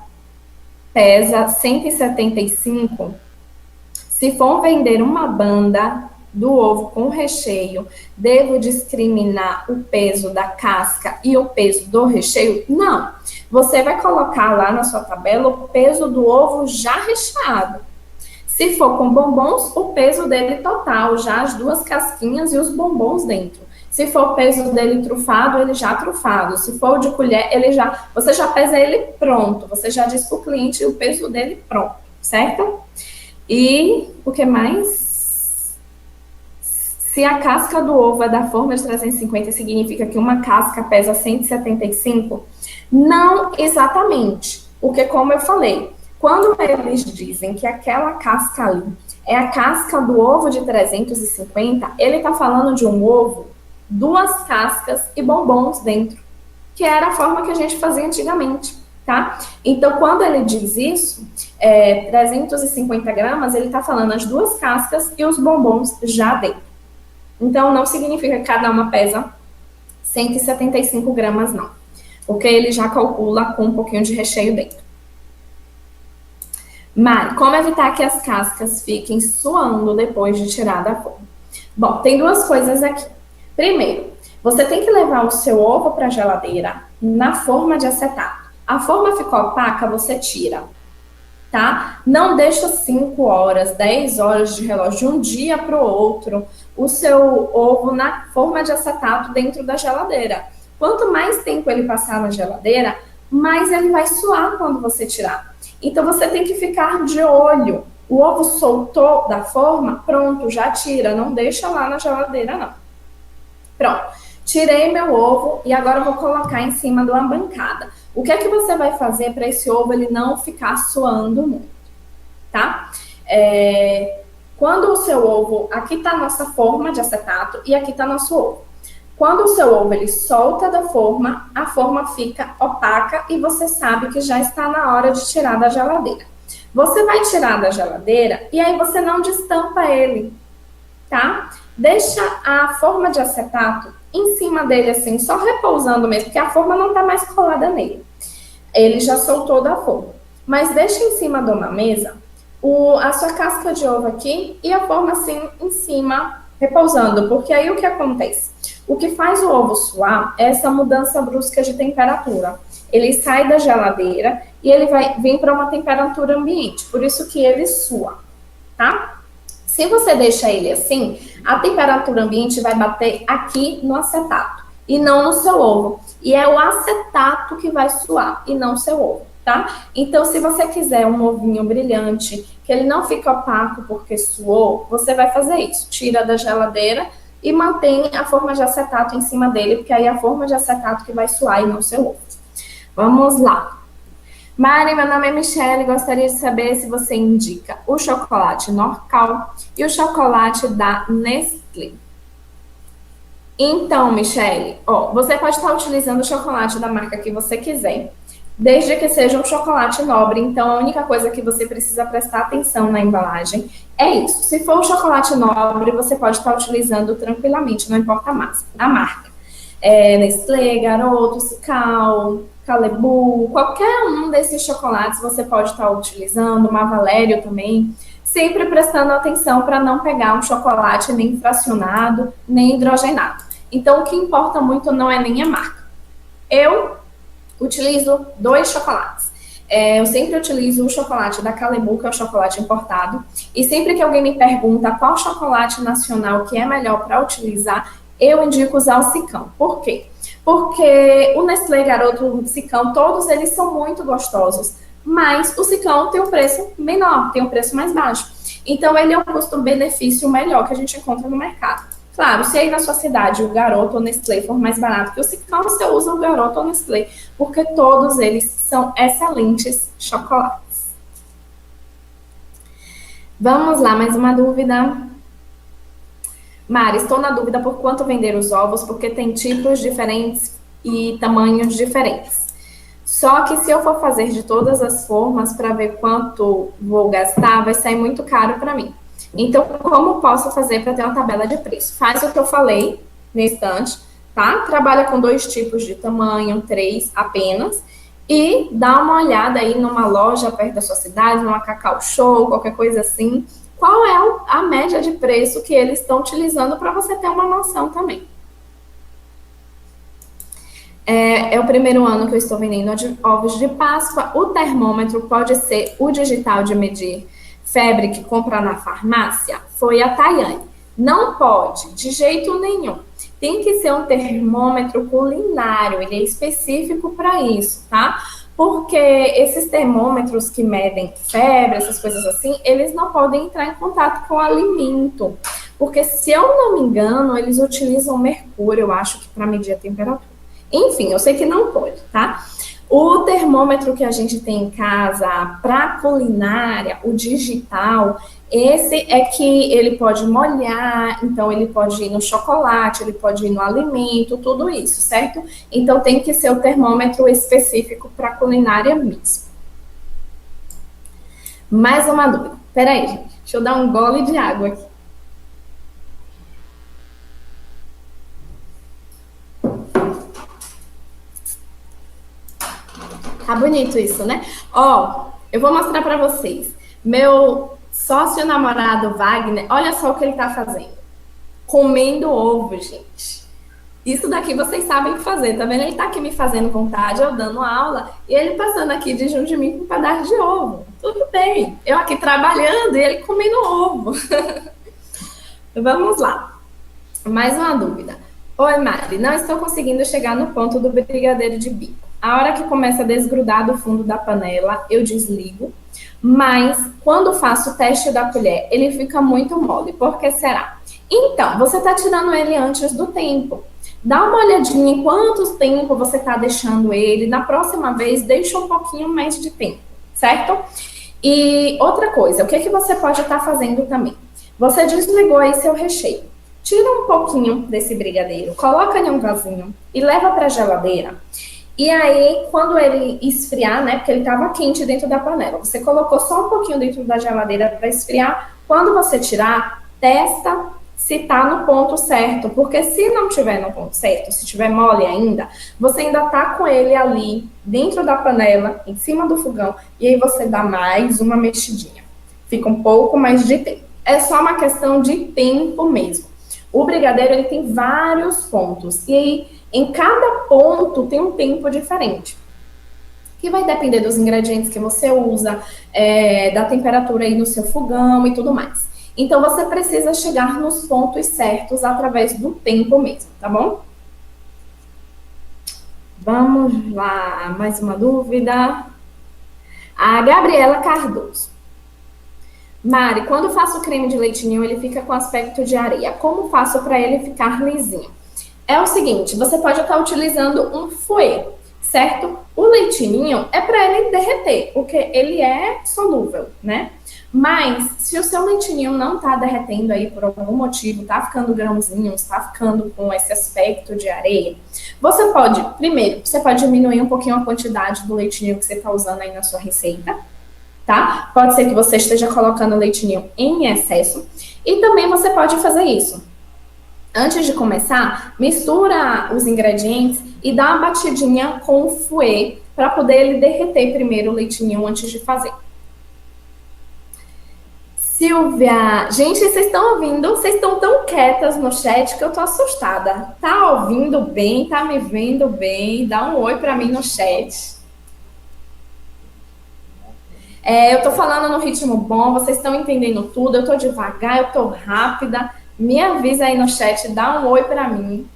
pesa 175. Se for vender uma banda do ovo com recheio, devo discriminar o peso da casca e o peso do recheio? Não. Você vai colocar lá na sua tabela o peso do ovo já recheado. Se for com bombons, o peso dele total, já as 2 casquinhas e os bombons dentro. Se for o peso dele trufado, ele já trufado. Se for de colher, você já pesa ele pronto. Você já diz para o cliente o peso dele pronto, certo? E o que mais? Se a casca do ovo é da forma de 350, significa que uma casca pesa 175? Não exatamente. Porque, como eu falei, quando eles dizem que aquela casca ali é a casca do ovo de 350, ele está falando de um ovo, 2 cascas e bombons dentro, que era a forma que a gente fazia antigamente, tá? Então, quando ele diz isso, 350 gramas, ele está falando as 2 cascas e os bombons já dentro. Então, não significa que cada uma pesa 175 gramas, não. Porque ele já calcula com um pouquinho de recheio dentro. Mari, como evitar que as cascas fiquem suando depois de tirar da forma? Bom, tem 2 coisas aqui. Primeiro, você tem que levar o seu ovo para a geladeira na forma de acetato. A forma ficou opaca, você tira, tá? Não deixa 5 horas, 10 horas de relógio de um dia para o outro o seu ovo na forma de acetato dentro da geladeira. Quanto mais tempo ele passar na geladeira, mais ele vai suar quando você tirar. Então, você tem que ficar de olho. O ovo soltou da forma, pronto, já tira. Não deixa lá na geladeira, não. Pronto. Tirei meu ovo e agora eu vou colocar em cima de uma bancada. O que é que você vai fazer para esse ovo ele não ficar suando muito? Tá? Quando o seu ovo... Aqui está a nossa forma de acetato e aqui está nosso ovo. Quando o seu ovo ele solta da forma, a forma fica opaca e você sabe que já está na hora de tirar da geladeira. Você vai tirar da geladeira e aí você não destampa ele, tá? deixa a forma de acetato em cima dele, assim, só repousando mesmo, porque a forma não tá mais colada nele. Ele já soltou da forma. Mas deixa em cima de uma mesa a sua casca de ovo aqui e a forma assim em cima, repousando. Porque aí o que acontece? O que faz o ovo suar é essa mudança brusca de temperatura. Ele sai da geladeira e ele vai vir para uma temperatura ambiente. Por isso que ele sua, tá? Se você deixa ele assim, a temperatura ambiente vai bater aqui no acetato e não no seu ovo. E é o acetato que vai suar e não o seu ovo, tá? Então, se você quiser um ovinho brilhante, que ele não fica opaco porque suou, você vai fazer isso. Tira da geladeira e mantém a forma de acetato em cima dele, porque aí é a forma de acetato que vai suar e não o seu ovo. Vamos lá. Mari, meu nome é Michelle, gostaria de saber se você indica o chocolate Norcal e o chocolate da Nestlé. Então, Michelle, você pode estar utilizando o chocolate da marca que você quiser, desde que seja um chocolate nobre. Então, a única coisa que você precisa prestar atenção na embalagem é isso. Se for um chocolate nobre, você pode estar utilizando tranquilamente, não importa mais a marca. Nestlé, Garoto, Cical, Calebu, qualquer um desses chocolates você pode estar utilizando, Mavalério também, sempre prestando atenção para não pegar um chocolate nem fracionado, nem hidrogenado. Então, o que importa muito não é nem a marca. Eu utilizo 2 chocolates. Eu sempre utilizo o chocolate da Calebu, que é o chocolate importado, e sempre que alguém me pergunta qual chocolate nacional que é melhor para utilizar, eu indico usar o Cicão. Por quê? Porque o Nestlé, Garoto, o Cicão, todos eles são muito gostosos, mas o Cicão tem um preço menor, tem um preço mais baixo. Então, ele é um custo-benefício melhor que a gente encontra no mercado. Claro, se aí na sua cidade o Garoto ou Nestlé for mais barato que o Cicão, você usa o Garoto ou Nestlé, porque todos eles são excelentes chocolates. Vamos lá, mais uma dúvida. Mari, estou na dúvida por quanto vender os ovos, porque tem tipos diferentes e tamanhos diferentes. Só que se eu for fazer de todas as formas para ver quanto vou gastar, vai sair muito caro para mim. Então, como posso fazer para ter uma tabela de preço? Faz o que eu falei no instante, tá? Trabalha com 2 tipos de tamanho, 3 apenas, e dá uma olhada aí numa loja perto da sua cidade, numa Cacau Show, qualquer coisa assim. Qual é a média de preço que eles estão utilizando para você ter uma noção também. É o primeiro ano que eu estou vendendo ovos de Páscoa. O termômetro pode ser o digital de medir febre que compra na farmácia? Foi a Tayane. Não pode, de jeito nenhum. Tem que ser um termômetro culinário, ele é específico para isso, tá? Porque esses termômetros que medem febre, essas coisas assim, eles não podem entrar em contato com o alimento. Porque, se eu não me engano, eles utilizam mercúrio, eu acho que para medir a temperatura. Enfim, eu sei que não pode, tá? O termômetro que a gente tem em casa para culinária, o digital, esse é que ele pode molhar, então ele pode ir no chocolate, ele pode ir no alimento, tudo isso, certo? Então tem que ser o termômetro específico para culinária mesmo. Mais uma dúvida. Peraí, gente. Deixa eu dar um gole de água aqui. Tá bonito isso, né? Eu vou mostrar para vocês. Meu sócio namorado Wagner, olha só o que ele tá fazendo. Comendo ovo, gente. Isso daqui vocês sabem fazer, tá vendo? Ele tá aqui me fazendo vontade, eu dando aula, e ele passando aqui de junto de mim com um pedaço de ovo. Tudo bem. Eu aqui trabalhando e ele comendo ovo. Vamos lá. Mais uma dúvida. Oi, Mari, não estou conseguindo chegar no ponto do brigadeiro de bico. A hora que começa a desgrudar do fundo da panela, eu desligo. Mas, quando faço o teste da colher, ele fica muito mole. Por que será? Então, você está tirando ele antes do tempo. Dá uma olhadinha em quanto tempo você está deixando ele. Na próxima vez, deixa um pouquinho mais de tempo, certo? E outra coisa, o que você pode estar fazendo também? Você desligou aí seu recheio. Tira um pouquinho desse brigadeiro, coloca em um vasinho e leva para a geladeira. E aí, quando ele esfriar, né, porque ele estava quente dentro da panela, você colocou só um pouquinho dentro da geladeira para esfriar. Quando você tirar, testa se tá no ponto certo, porque se não tiver no ponto certo, se tiver mole ainda, você ainda tá com ele ali dentro da panela, em cima do fogão, e aí você dá mais uma mexidinha. Fica um pouco mais de tempo. É só uma questão de tempo mesmo. O brigadeiro, ele tem vários pontos, e aí em cada ponto tem um tempo diferente, que vai depender dos ingredientes que você usa, da temperatura aí no seu fogão e tudo mais. Então, você precisa chegar nos pontos certos através do tempo mesmo, tá bom? Vamos lá, mais uma dúvida. A Gabriela Cardoso. Mari, quando faço creme de leite ninho, ele fica com aspecto de areia. Como faço para ele ficar lisinho? É o seguinte, você pode estar utilizando um fouet, certo? O leitinho é para ele derreter, porque ele é solúvel, né? Mas, se o seu leitinho não tá derretendo aí por algum motivo, tá ficando grãozinhos, tá ficando com esse aspecto de areia, você pode, primeiro, você pode diminuir um pouquinho a quantidade do leitinho que você tá usando aí na sua receita, tá? Pode ser que você esteja colocando leitinho em excesso. E também você pode fazer isso. Antes de começar, mistura os ingredientes e dá uma batidinha com o fouet para poder ele derreter primeiro o leitinho antes de fazer. Silvia, gente, vocês estão ouvindo? Vocês estão tão quietas no chat que eu tô assustada. Tá ouvindo bem? Tá me vendo bem? Dá um oi para mim no chat. Eu tô falando no ritmo bom, vocês estão entendendo tudo, eu tô devagar, eu tô rápida. Me avisa aí no chat, dá um oi para mim.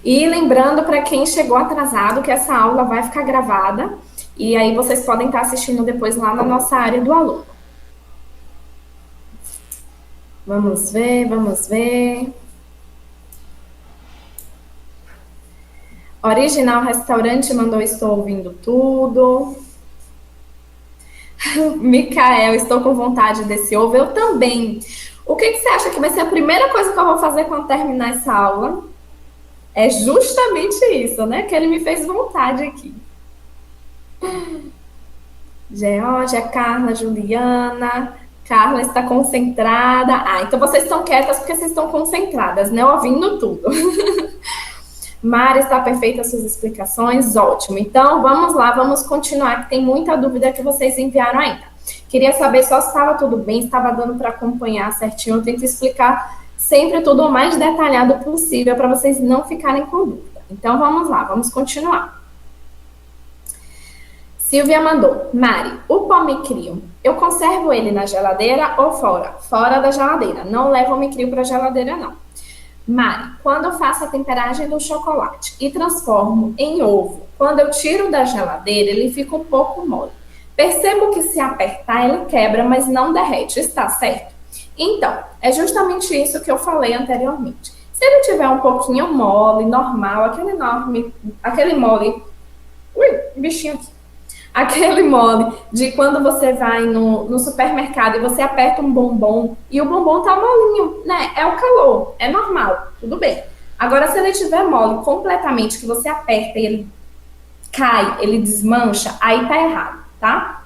E lembrando para quem chegou atrasado que essa aula vai ficar gravada e aí vocês podem estar assistindo depois lá na nossa área do aluno. Vamos ver, vamos ver. Original Restaurante mandou estou ouvindo tudo. Micael, estou com vontade desse ovo. Eu também. O que você acha que vai ser a primeira coisa que eu vou fazer quando terminar essa aula? É justamente isso, né? Que ele me fez vontade aqui. Georgia, Carla, Juliana. Carla está concentrada. Ah, então vocês estão quietas porque vocês estão concentradas, né? Ouvindo tudo. Mari, está perfeita as suas explicações, ótimo. Então, vamos lá, vamos continuar, que tem muita dúvida que vocês enviaram ainda. Queria saber só se estava tudo bem, se estava dando para acompanhar certinho. Eu tento explicar sempre tudo o mais detalhado possível para vocês não ficarem com dúvida. Então, vamos lá, vamos continuar. Silvia mandou, Mari, o pó micrio, eu conservo ele na geladeira ou fora? Fora da geladeira, não levo o micrio para a geladeira, não. Mari, quando eu faço a temperagem do chocolate e transformo em ovo, quando eu tiro da geladeira, ele fica um pouco mole. Percebo que se apertar, ele quebra, mas não derrete, está certo? Então, é justamente isso que eu falei anteriormente. Se ele tiver um pouquinho mole, normal, aquele mole... Ui, bichinho aqui. Aquele mole de quando você vai no supermercado e você aperta um bombom e o bombom tá molinho, né? É o calor, é normal, tudo bem. Agora, se ele tiver mole completamente, que você aperta e ele cai, ele desmancha, aí tá errado, tá?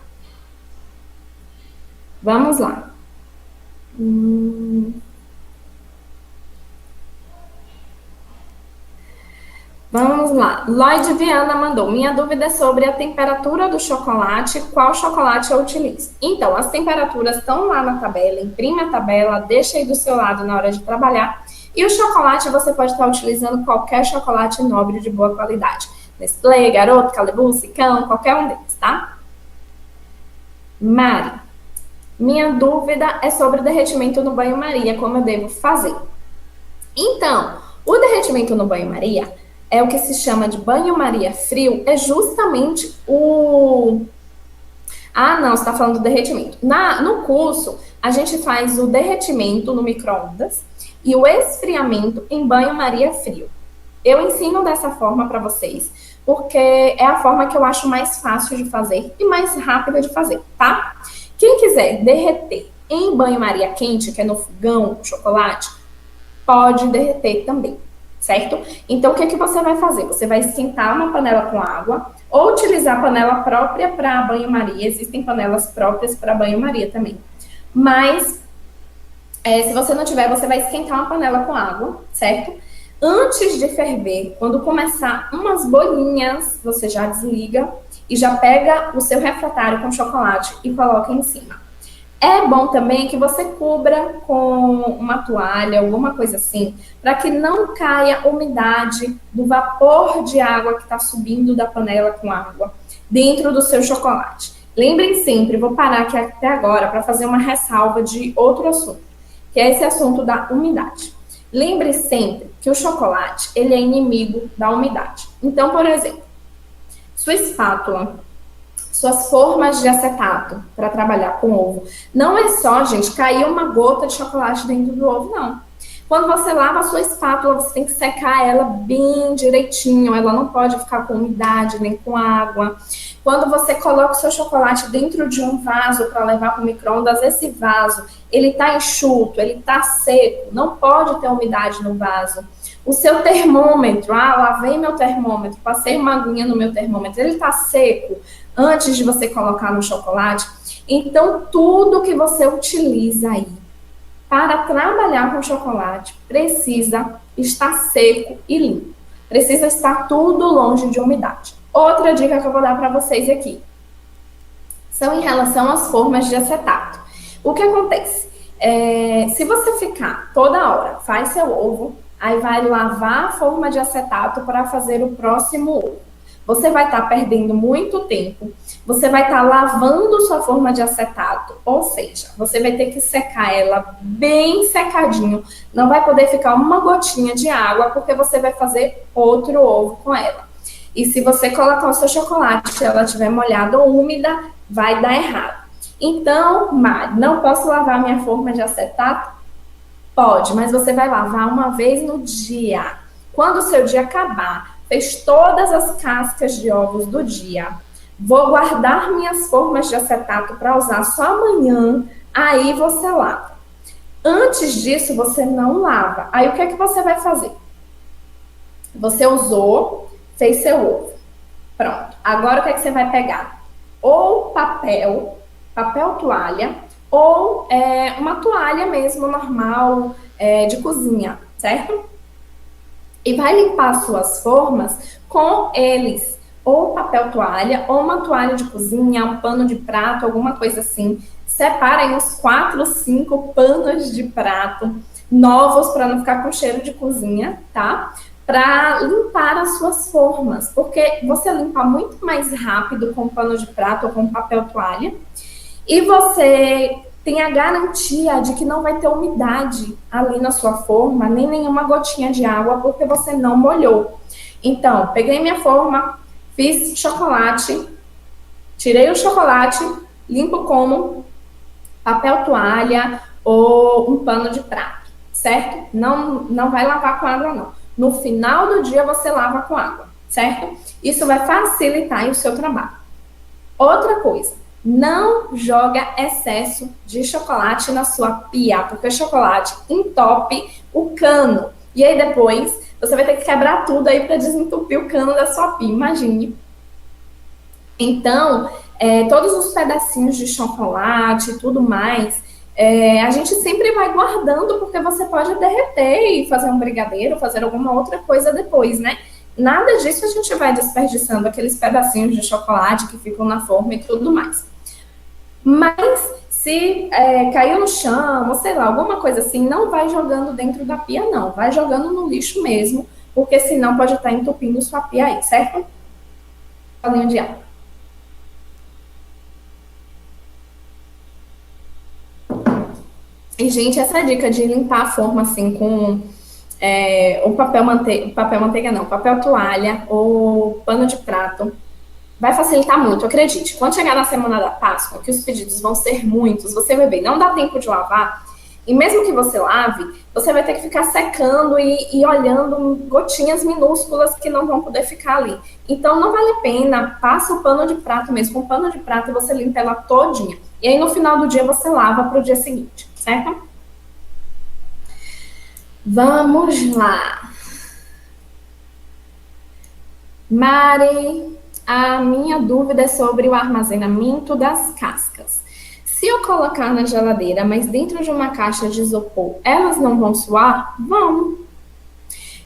Vamos lá. Vamos lá. Lloyd Viana mandou. Minha dúvida é sobre a temperatura do chocolate. Qual chocolate eu utilizo? Então, as temperaturas estão lá na tabela. Imprime a tabela, deixa aí do seu lado na hora de trabalhar. E o chocolate, você pode estar utilizando qualquer chocolate nobre de boa qualidade. Nestlé, Garoto, Calibur, Sicão, qualquer um deles, tá? Mari. Minha dúvida é sobre o derretimento no banho-maria. Como eu devo fazer? Então, o derretimento no banho-maria... é o que se chama de banho-maria frio, é justamente o... Ah, não, você está falando do derretimento. No curso, a gente faz o derretimento no micro-ondas e o esfriamento em banho-maria frio. Eu ensino dessa forma para vocês, porque é a forma que eu acho mais fácil de fazer e mais rápida de fazer, tá? Quem quiser derreter em banho-maria quente, que é no fogão, o chocolate, pode derreter também. certo? Então, o que você vai fazer? Você vai esquentar uma panela com água ou utilizar a panela própria para banho-maria. Existem panelas próprias para banho-maria também. Mas, se você não tiver, você vai esquentar uma panela com água, certo? Antes de ferver, quando começar umas bolinhas, você já desliga e já pega o seu refratário com chocolate e coloca em cima. É bom também que você cubra com uma toalha, alguma coisa assim, para que não caia umidade do vapor de água que está subindo da panela com água dentro do seu chocolate. Lembrem sempre, vou parar aqui até agora para fazer uma ressalva de outro assunto, que é esse assunto da umidade. Lembre sempre que o chocolate, ele é inimigo da umidade. Então, por exemplo, sua espátula, suas formas de acetato para trabalhar com ovo. Não é só, gente, cair uma gota de chocolate dentro do ovo, não. Quando você lava a sua espátula, você tem que secar ela bem direitinho, ela não pode ficar com umidade nem com água. Quando você coloca o seu chocolate dentro de um vaso para levar para o micro-ondas, esse vaso, ele está enxuto, ele está seco, não pode ter umidade no vaso. O seu termômetro, lavei meu termômetro, passei uma aguinha no meu termômetro, ele está seco antes de você colocar no chocolate. Então, tudo que você utiliza aí para trabalhar com chocolate precisa estar seco e limpo. Precisa estar tudo longe de umidade. Outra dica que eu vou dar para vocês aqui são em relação às formas de acetato. O que acontece? Se você ficar toda hora, faz seu ovo, aí vai lavar a forma de acetato para fazer o próximo ovo. Você vai estar perdendo muito tempo, você vai estar lavando sua forma de acetato, ou seja, você vai ter que secar ela bem secadinho, não vai poder ficar uma gotinha de água, porque você vai fazer outro ovo com ela. E se você colocar o seu chocolate, se ela estiver molhada ou úmida, vai dar errado. Então, Mari, não posso lavar minha forma de acetato? Pode, mas você vai lavar uma vez no dia. Quando o seu dia acabar, fez todas as cascas de ovos do dia, vou guardar minhas formas de acetato para usar só amanhã, aí você lava. Antes disso, você não lava. Aí o que é que você vai fazer? Você usou, fez seu ovo. Pronto. Agora o que é que você vai pegar? Ou papel toalha, ou uma toalha mesmo normal de cozinha, certo? E vai limpar suas formas com eles, ou papel toalha, ou uma toalha de cozinha, um pano de prato, alguma coisa assim. Separem uns 4, 5 panos de prato novos para não ficar com cheiro de cozinha, tá? Para limpar as suas formas, porque você limpa muito mais rápido com pano de prato ou com papel toalha, e você tem a garantia de que não vai ter umidade ali na sua forma, nem nenhuma gotinha de água, porque você não molhou. Então, peguei minha forma, fiz chocolate, tirei o chocolate, limpo como papel toalha ou um pano de prato, certo? Não vai lavar com água, não. No final do dia, você lava com água, certo? Isso vai facilitar o seu trabalho. Outra coisa, não joga excesso de chocolate na sua pia, porque o chocolate entope o cano. E aí depois você vai ter que quebrar tudo aí para desentupir o cano da sua pia, imagine. Então, todos os pedacinhos de chocolate e tudo mais, a gente sempre vai guardando, porque você pode derreter e fazer um brigadeiro, fazer alguma outra coisa depois, né? Nada disso a gente vai desperdiçando aqueles pedacinhos de chocolate que ficam na forma e tudo mais. Mas se caiu no chão, ou sei lá, alguma coisa assim, não vai jogando dentro da pia, não. Vai jogando no lixo mesmo, porque senão pode estar entupindo sua pia aí, certo? Bolinho de água. E, gente, essa dica de limpar a forma assim com o papel manteiga não, papel toalha ou pano de prato, vai facilitar muito, acredite. Quando chegar na semana da Páscoa, que os pedidos vão ser muitos, você vai ver, não dá tempo de lavar, e mesmo que você lave, você vai ter que ficar secando e olhando gotinhas minúsculas que não vão poder ficar ali. Então, não vale a pena, passa o pano de prato mesmo, com o pano de prato você limpa ela todinha. E aí, no final do dia, você lava para o dia seguinte, certo? Vamos lá. Mari, a minha dúvida é sobre o armazenamento das cascas. Se eu colocar na geladeira, mas dentro de uma caixa de isopor, elas não vão suar? Vão.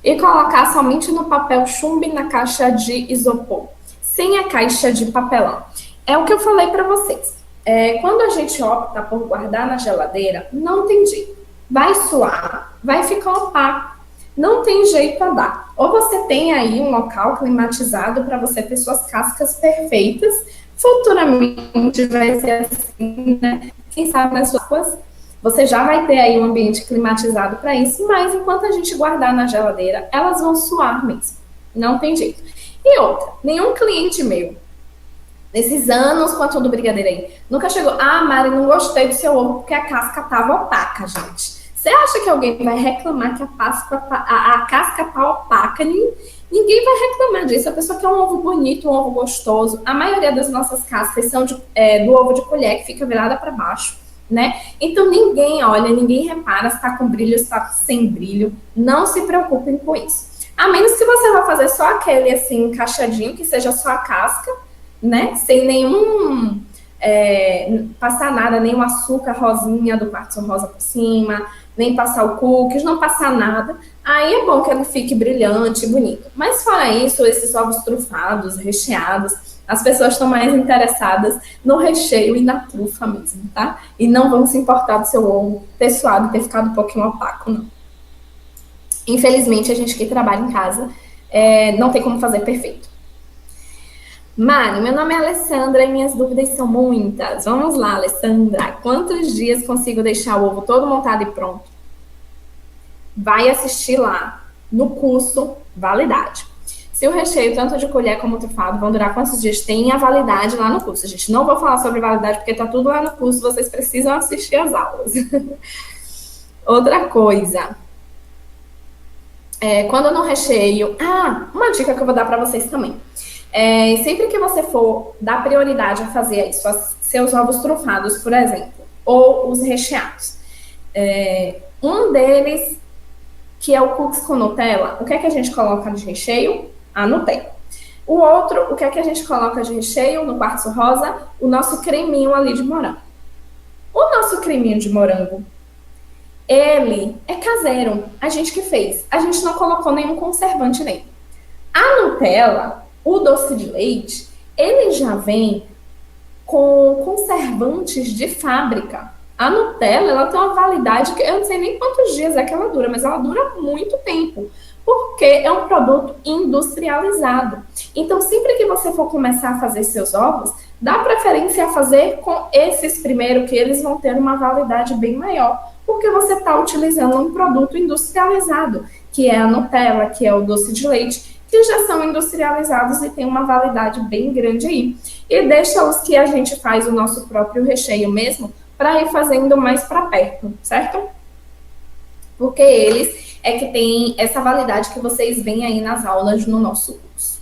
E colocar somente no papel chumbo na caixa de isopor, sem a caixa de papelão. É o que eu falei para vocês. Quando a gente opta por guardar na geladeira, não tem jeito. Vai suar, vai ficar opaco. Não tem jeito a dar. Ou você tem aí um local climatizado para você ter suas cascas perfeitas. Futuramente vai ser assim, né? Quem sabe nas suas, você já vai ter aí um ambiente climatizado para isso, mas enquanto a gente guardar na geladeira, elas vão suar mesmo. Não tem jeito. E outra, nenhum cliente meu, nesses anos com a Tudo Brigadeiro aí, nunca chegou, Mari, não gostei do seu ovo porque a casca tava opaca, gente. Você acha que alguém vai reclamar que a casca tá opaca? Ninguém vai reclamar disso. A pessoa quer um ovo bonito, um ovo gostoso. A maioria das nossas cascas são do ovo de colher, que fica virada para baixo, né? Então ninguém olha, ninguém repara se tá com brilho, se tá sem brilho. Não se preocupem com isso. A menos que você vá fazer só aquele assim, encaixadinho, que seja só a casca, né? Sem nenhum... passar nada, nem o açúcar rosinha do quartzo rosa por cima, nem passar o cookies, não passar nada. Aí é bom que ele fique brilhante, bonito. Mas fora isso, esses ovos trufados, recheados, as pessoas estão mais interessadas no recheio e na trufa mesmo, tá? E não vão se importar do seu ovo ter suado e ter ficado um pouquinho opaco, não. Infelizmente, a gente que trabalha em casa não tem como fazer perfeito. Mari, meu nome é Alessandra e minhas dúvidas são muitas. Vamos lá, Alessandra. Quantos dias consigo deixar o ovo todo montado e pronto? Vai assistir lá no curso Validade. Se o recheio, tanto de colher como trufado, vão durar quantos dias? Tem a validade lá no curso. A gente não vai falar sobre validade porque tá tudo lá no curso. Vocês precisam assistir as aulas. Outra coisa. Quando eu não recheio... uma dica que eu vou dar para vocês também. Sempre que você for dar prioridade a fazer isso, seus ovos trufados, por exemplo, ou os recheados, um deles, que é o cookies com Nutella, o que é que a gente coloca de recheio? A Nutella. O outro, o que é que a gente coloca de recheio no quartzo rosa? O nosso creminho ali de morango. O nosso creminho de morango, ele é caseiro, a gente que fez. A gente não colocou nenhum conservante nele. A Nutella... O doce de leite, ele já vem com conservantes de fábrica. A Nutella, ela tem uma validade que eu não sei nem quantos dias é que ela dura, mas ela dura muito tempo, porque é um produto industrializado. Então, sempre que você for começar a fazer seus ovos, dá preferência a fazer com esses primeiro, que eles vão ter uma validade bem maior, porque você está utilizando um produto industrializado, que é a Nutella, que é o doce de leite, que já são industrializados e tem uma validade bem grande aí. E deixa os que a gente faz o nosso próprio recheio mesmo, para ir fazendo mais para perto, certo? Porque eles é que tem essa validade que vocês veem aí nas aulas no nosso curso.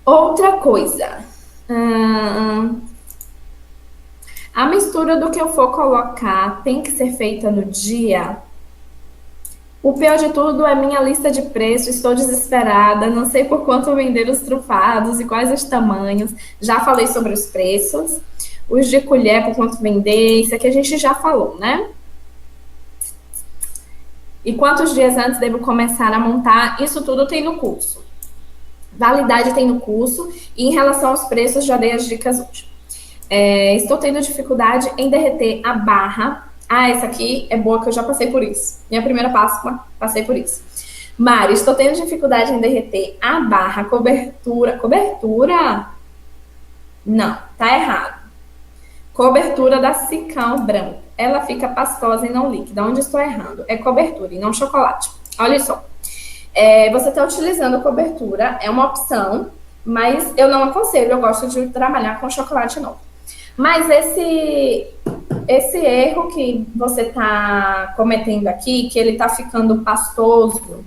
Outra coisa. A mistura do que eu for colocar tem que ser feita no dia? O pior de tudo é minha lista de preços, estou desesperada, não sei por quanto vender os trufados e quais os tamanhos. Já falei sobre os preços, os de colher por quanto vender, isso aqui a gente já falou, né? E quantos dias antes devo começar a montar? Isso tudo tem no curso. Validade tem no curso e em relação aos preços já dei as dicas hoje. Estou tendo dificuldade em derreter a barra. Essa aqui é boa que eu já passei por isso. Minha primeira Páscoa, passei por isso. Mari, estou tendo dificuldade em derreter a barra, cobertura... Cobertura? Não, tá errado. Cobertura da Cicão branco. Ela fica pastosa e não líquida. Onde estou errando? É cobertura e não chocolate. Olha só. Você está utilizando cobertura, é uma opção, mas eu não aconselho. Eu gosto de trabalhar com chocolate novo. Mas esse erro que você está cometendo aqui, que ele está ficando pastoso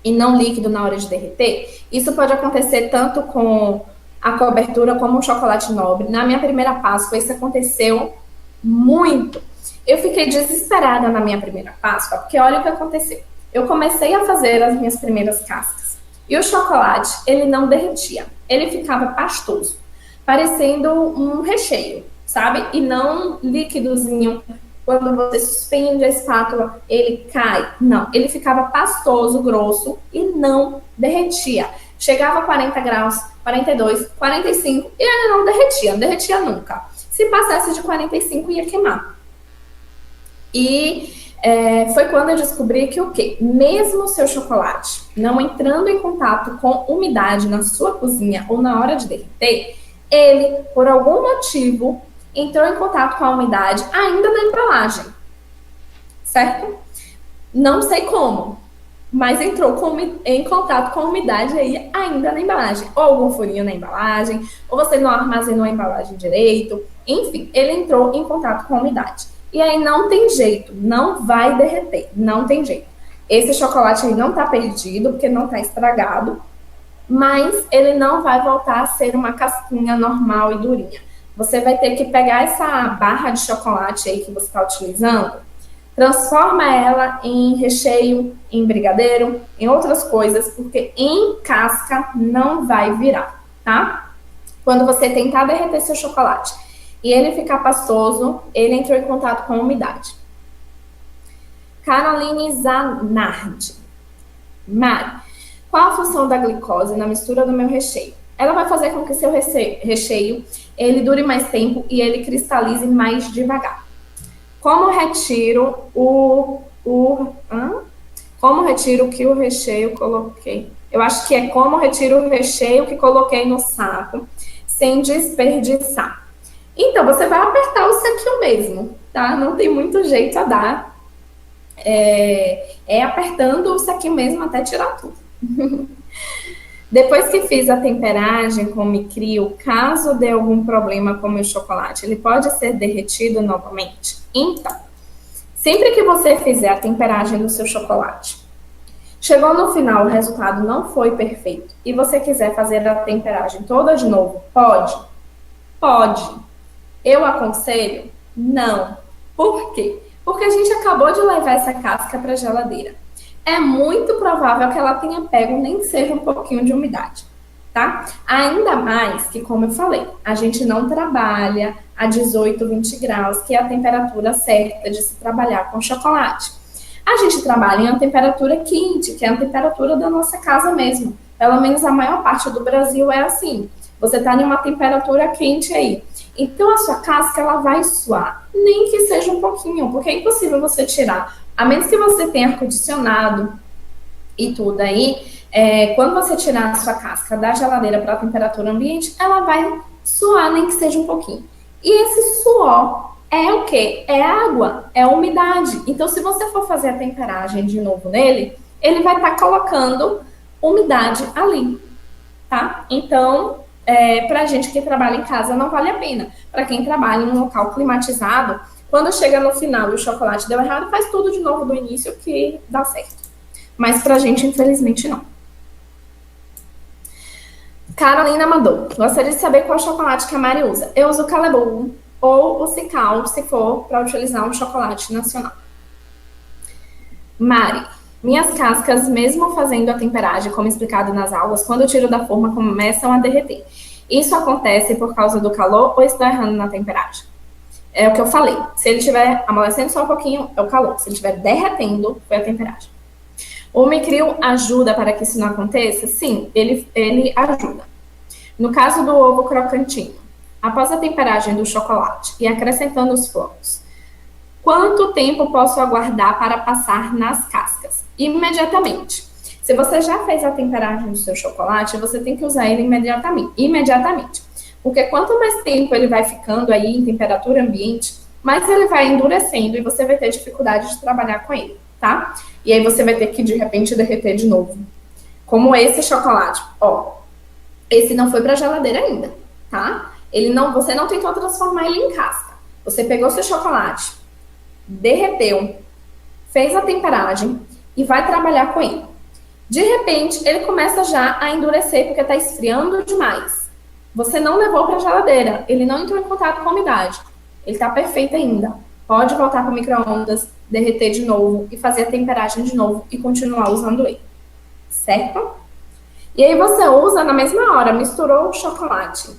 e não líquido na hora de derreter, isso pode acontecer tanto com a cobertura como o chocolate nobre. Na minha primeira Páscoa, isso aconteceu muito. Eu fiquei desesperada na minha primeira Páscoa, porque olha o que aconteceu. Eu comecei a fazer as minhas primeiras cascas. E o chocolate, ele não derretia, ele ficava pastoso, parecendo um recheio, sabe? E não líquidozinho. Quando você suspende a espátula, ele cai. Não, ele ficava pastoso, grosso e não derretia. Chegava a 40 graus, 42, 45 e ele não derretia, não derretia nunca. Se passasse de 45, ia queimar. E foi quando eu descobri que o quê? Mesmo o seu chocolate não entrando em contato com umidade na sua cozinha ou na hora de derreter, ele, por algum motivo, entrou em contato com a umidade ainda na embalagem, certo? Não sei como, mas entrou em contato com a umidade aí ainda na embalagem. Ou algum furinho na embalagem, ou você não armazenou a embalagem direito. Enfim, ele entrou em contato com a umidade. E aí não tem jeito, não vai derreter, não tem jeito. Esse chocolate aí não tá perdido, porque não tá estragado, mas ele não vai voltar a ser uma casquinha normal e durinha. Você vai ter que pegar essa barra de chocolate aí que você está utilizando, transforma ela em recheio, em brigadeiro, em outras coisas, porque em casca não vai virar, tá? Quando você tentar derreter seu chocolate e ele ficar pastoso, ele entrou em contato com a umidade. Caroline Zanardi. Mari, qual a função da glicose na mistura do meu recheio? Ela vai fazer com que seu recheio ele dure mais tempo e ele cristalize mais devagar. Como retiro como retiro que o recheio coloquei? Eu acho que é como retiro o recheio que coloquei no saco sem desperdiçar. Então, você vai apertar o saquinho mesmo, tá? Não tem muito jeito a dar. Apertando o saquinho mesmo até tirar tudo. Depois que fiz a temperagem com o Micrio, caso dê algum problema com o meu chocolate, ele pode ser derretido novamente? Então, sempre que você fizer a temperagem do seu chocolate, chegou no final, o resultado não foi perfeito, e você quiser fazer a temperagem toda de novo, pode? Pode. Eu aconselho? Não. Por quê? Porque a gente acabou de levar essa casca para a geladeira. É muito provável que ela tenha pego nem que seja um pouquinho de umidade, tá? Ainda mais que, como eu falei, a gente não trabalha a 18, 20 graus, que é a temperatura certa de se trabalhar com chocolate. A gente trabalha em uma temperatura quente, que é a temperatura da nossa casa mesmo. Pelo menos a maior parte do Brasil é assim. Você tá em uma temperatura quente aí. Então, a sua casca, ela vai suar, nem que seja um pouquinho, porque é impossível você tirar. A menos que você tenha ar-condicionado e tudo aí, quando você tirar a sua casca da geladeira para a temperatura ambiente, ela vai suar, nem que seja um pouquinho. E esse suor é o quê? É água, é umidade. Então, se você for fazer a temperagem de novo nele, ele vai estar colocando umidade ali, tá? Então, para gente que trabalha em casa, não vale a pena. Para quem trabalha em um local climatizado, quando chega no final e o chocolate deu errado, faz tudo de novo do início que dá certo. Mas pra gente, infelizmente, não. Carolina mandou. Gostaria de saber qual chocolate que a Mari usa. Eu uso o Callebaut ou o Cical, se for para utilizar um chocolate nacional. Mari, minhas cascas, mesmo fazendo a temperagem, como explicado nas aulas, quando eu tiro da forma, começam a derreter. Isso acontece por causa do calor ou estou errando na temperagem? É o que eu falei. Se ele estiver amolecendo só um pouquinho, é o calor. Se ele estiver derretendo, foi a temperagem. O Micrio ajuda para que isso não aconteça? Sim, ele ajuda. No caso do ovo crocantinho, após a temperagem do chocolate e acrescentando os flocos, quanto tempo posso aguardar para passar nas cascas? Imediatamente. Se você já fez a temperagem do seu chocolate, você tem que usar ele imediatamente. Porque quanto mais tempo ele vai ficando aí em temperatura ambiente, mais ele vai endurecendo e você vai ter dificuldade de trabalhar com ele, tá? E aí você vai ter que, de repente, derreter de novo. Como esse chocolate, ó. Esse não foi pra geladeira ainda, tá? Você não tentou transformar ele em casca. Você pegou seu chocolate, derreteu, fez a temperagem e vai trabalhar com ele. De repente, ele começa já a endurecer porque tá esfriando demais. Você não levou para a geladeira, ele não entrou em contato com a umidade. Ele está perfeito ainda. Pode voltar para o micro-ondas, derreter de novo e fazer a temperagem de novo e continuar usando ele. Certo? E aí você usa na mesma hora, misturou o chocolate,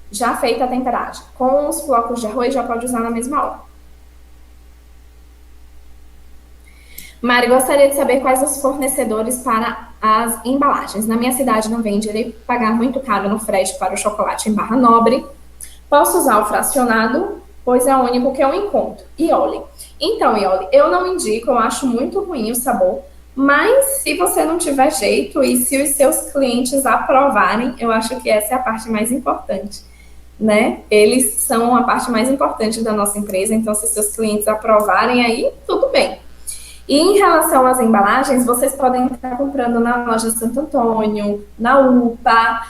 já feita a temperagem, com os flocos de arroz, já pode usar na mesma hora. Mari, gostaria de saber quais os fornecedores para as embalagens. Na minha cidade não vende, irei pagar muito caro no frete para o chocolate em Barra Nobre. Posso usar o fracionado, pois é o único que eu encontro. Iole. Então, Iole, eu não indico, eu acho muito ruim o sabor, mas se você não tiver jeito e se os seus clientes aprovarem, eu acho que essa é a parte mais importante, né? Eles são a parte mais importante da nossa empresa, então se seus clientes aprovarem aí, tudo bem. E em relação às embalagens, vocês podem estar comprando na loja Santo Antônio, na UPA,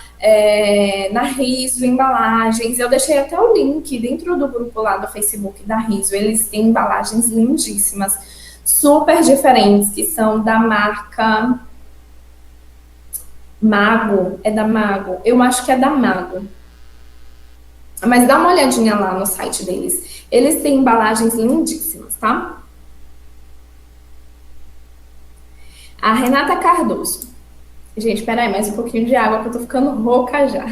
na Riso Embalagens. Eu deixei até o link dentro do grupo lá do Facebook da Riso. Eles têm embalagens lindíssimas, super diferentes, que são da marca Mago. É da Mago? Eu acho que é da Mago. Mas dá uma olhadinha lá no site deles. Eles têm embalagens lindíssimas, tá? A Renata Cardoso. Gente, peraí, mais um pouquinho de água que eu tô ficando rouca já.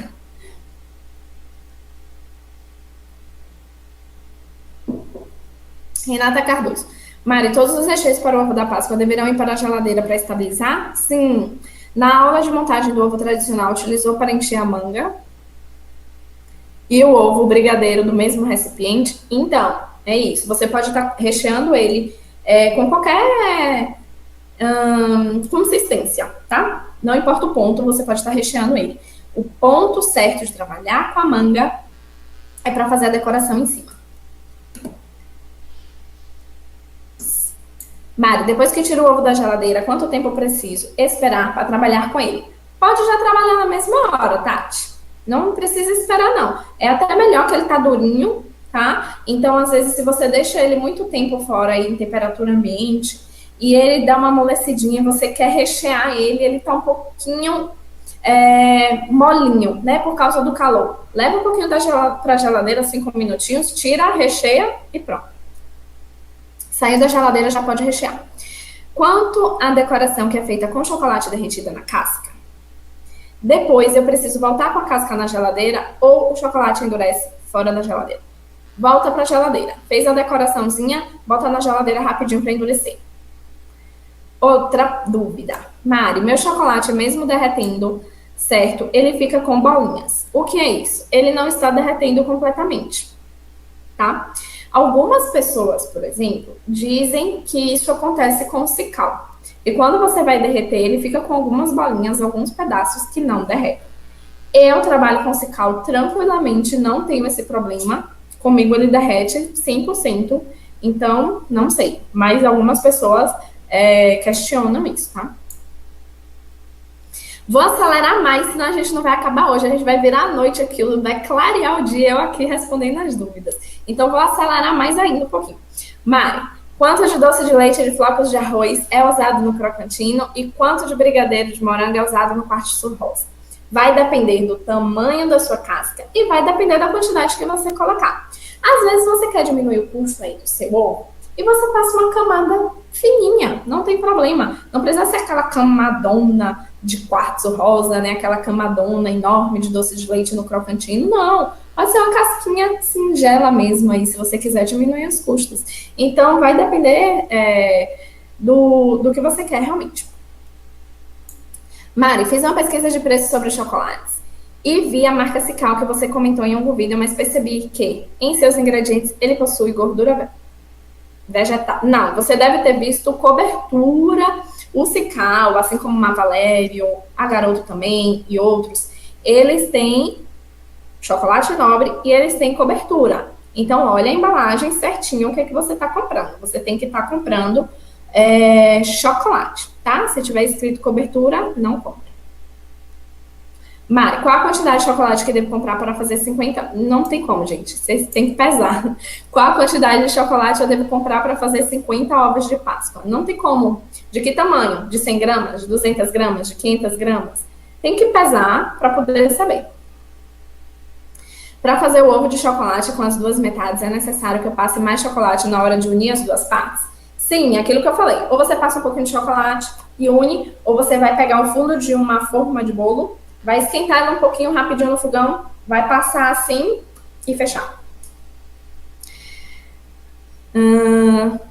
Renata Cardoso. Mari, todos os recheios para o ovo da Páscoa deverão ir para a geladeira para estabilizar? Sim. Na aula de montagem do ovo tradicional, utilizou para encher a manga e o ovo brigadeiro do mesmo recipiente? Então, é isso. Você pode estar recheando ele com qualquer consistência, tá? Não importa o ponto, você pode estar recheando ele. O ponto certo de trabalhar com a manga é para fazer a decoração em cima. Mari, depois que tira o ovo da geladeira, quanto tempo eu preciso esperar para trabalhar com ele? Pode já trabalhar na mesma hora, Tati. Não precisa esperar, não. É até melhor que ele tá durinho, tá? Então, às vezes, se você deixa ele muito tempo fora aí, em temperatura ambiente, e ele dá uma amolecidinha, você quer rechear ele, ele tá um pouquinho molinho, né, por causa do calor. Leva um pouquinho para a geladeira, 5 minutinhos, tira, recheia e pronto. Saiu da geladeira, já pode rechear. Quanto à decoração que é feita com chocolate derretido na casca, depois eu preciso voltar com a casca na geladeira ou o chocolate endurece fora da geladeira. Volta para a geladeira. Fez a decoraçãozinha, bota na geladeira rapidinho para endurecer. Outra dúvida. Mari, meu chocolate, mesmo derretendo, certo, ele fica com bolinhas. O que é isso? Ele não está derretendo completamente, tá? Algumas pessoas, por exemplo, dizem que isso acontece com o Cical. E quando você vai derreter, ele fica com algumas bolinhas, alguns pedaços que não derretem. Eu trabalho com Cical tranquilamente, não tenho esse problema. Comigo ele derrete 100%, então não sei. Mas algumas pessoas questionam isso, tá? Vou acelerar mais, senão a gente não vai acabar hoje. A gente vai virar a noite aquilo, vai clarear o dia eu aqui respondendo as dúvidas. Então, vou acelerar mais ainda um pouquinho. Mari, quanto de doce de leite de flocos de arroz é usado no crocantino e quanto de brigadeiro de morango é usado no quartzo rosa? Vai depender do tamanho da sua casca e vai depender da quantidade que você colocar. Às vezes, você quer diminuir o custo aí do seu ovo e você passa uma camada fininha, não tem problema. Não precisa ser aquela camadona de quartzo rosa, né? Aquela camadona enorme de doce de leite no crocantino. Não, pode ser uma casquinha singela mesmo aí, se você quiser diminuir os custos. Então, vai depender do que você quer realmente. Mari, fiz uma pesquisa de preço sobre chocolates e vi a marca Cical que você comentou em algum vídeo, mas percebi que em seus ingredientes ele possui gordura vegetal. Não, você deve ter visto cobertura, o Cical, assim como o Mavalério, a Garoto também e outros, eles têm chocolate nobre e eles têm cobertura. Então, olha a embalagem certinho o que é que você está comprando. Você tem que estar comprando chocolate, tá? Se tiver escrito cobertura, não compre. Mari, qual a quantidade de chocolate que eu devo comprar para fazer 50? Não tem como, gente. Vocês têm que pesar. Qual a quantidade de chocolate eu devo comprar para fazer 50 ovos de Páscoa? Não tem como. De que tamanho? De 100 gramas? De 200 gramas? De 500 gramas? Tem que pesar para poder saber. Para fazer o ovo de chocolate com as duas metades, é necessário que eu passe mais chocolate na hora de unir as duas partes? Sim, é aquilo que eu falei. Ou você passa um pouquinho de chocolate, e une, ou você vai pegar o fundo de uma forma de bolo, vai esquentar ela um pouquinho rapidinho no fogão, vai passar assim e fechar.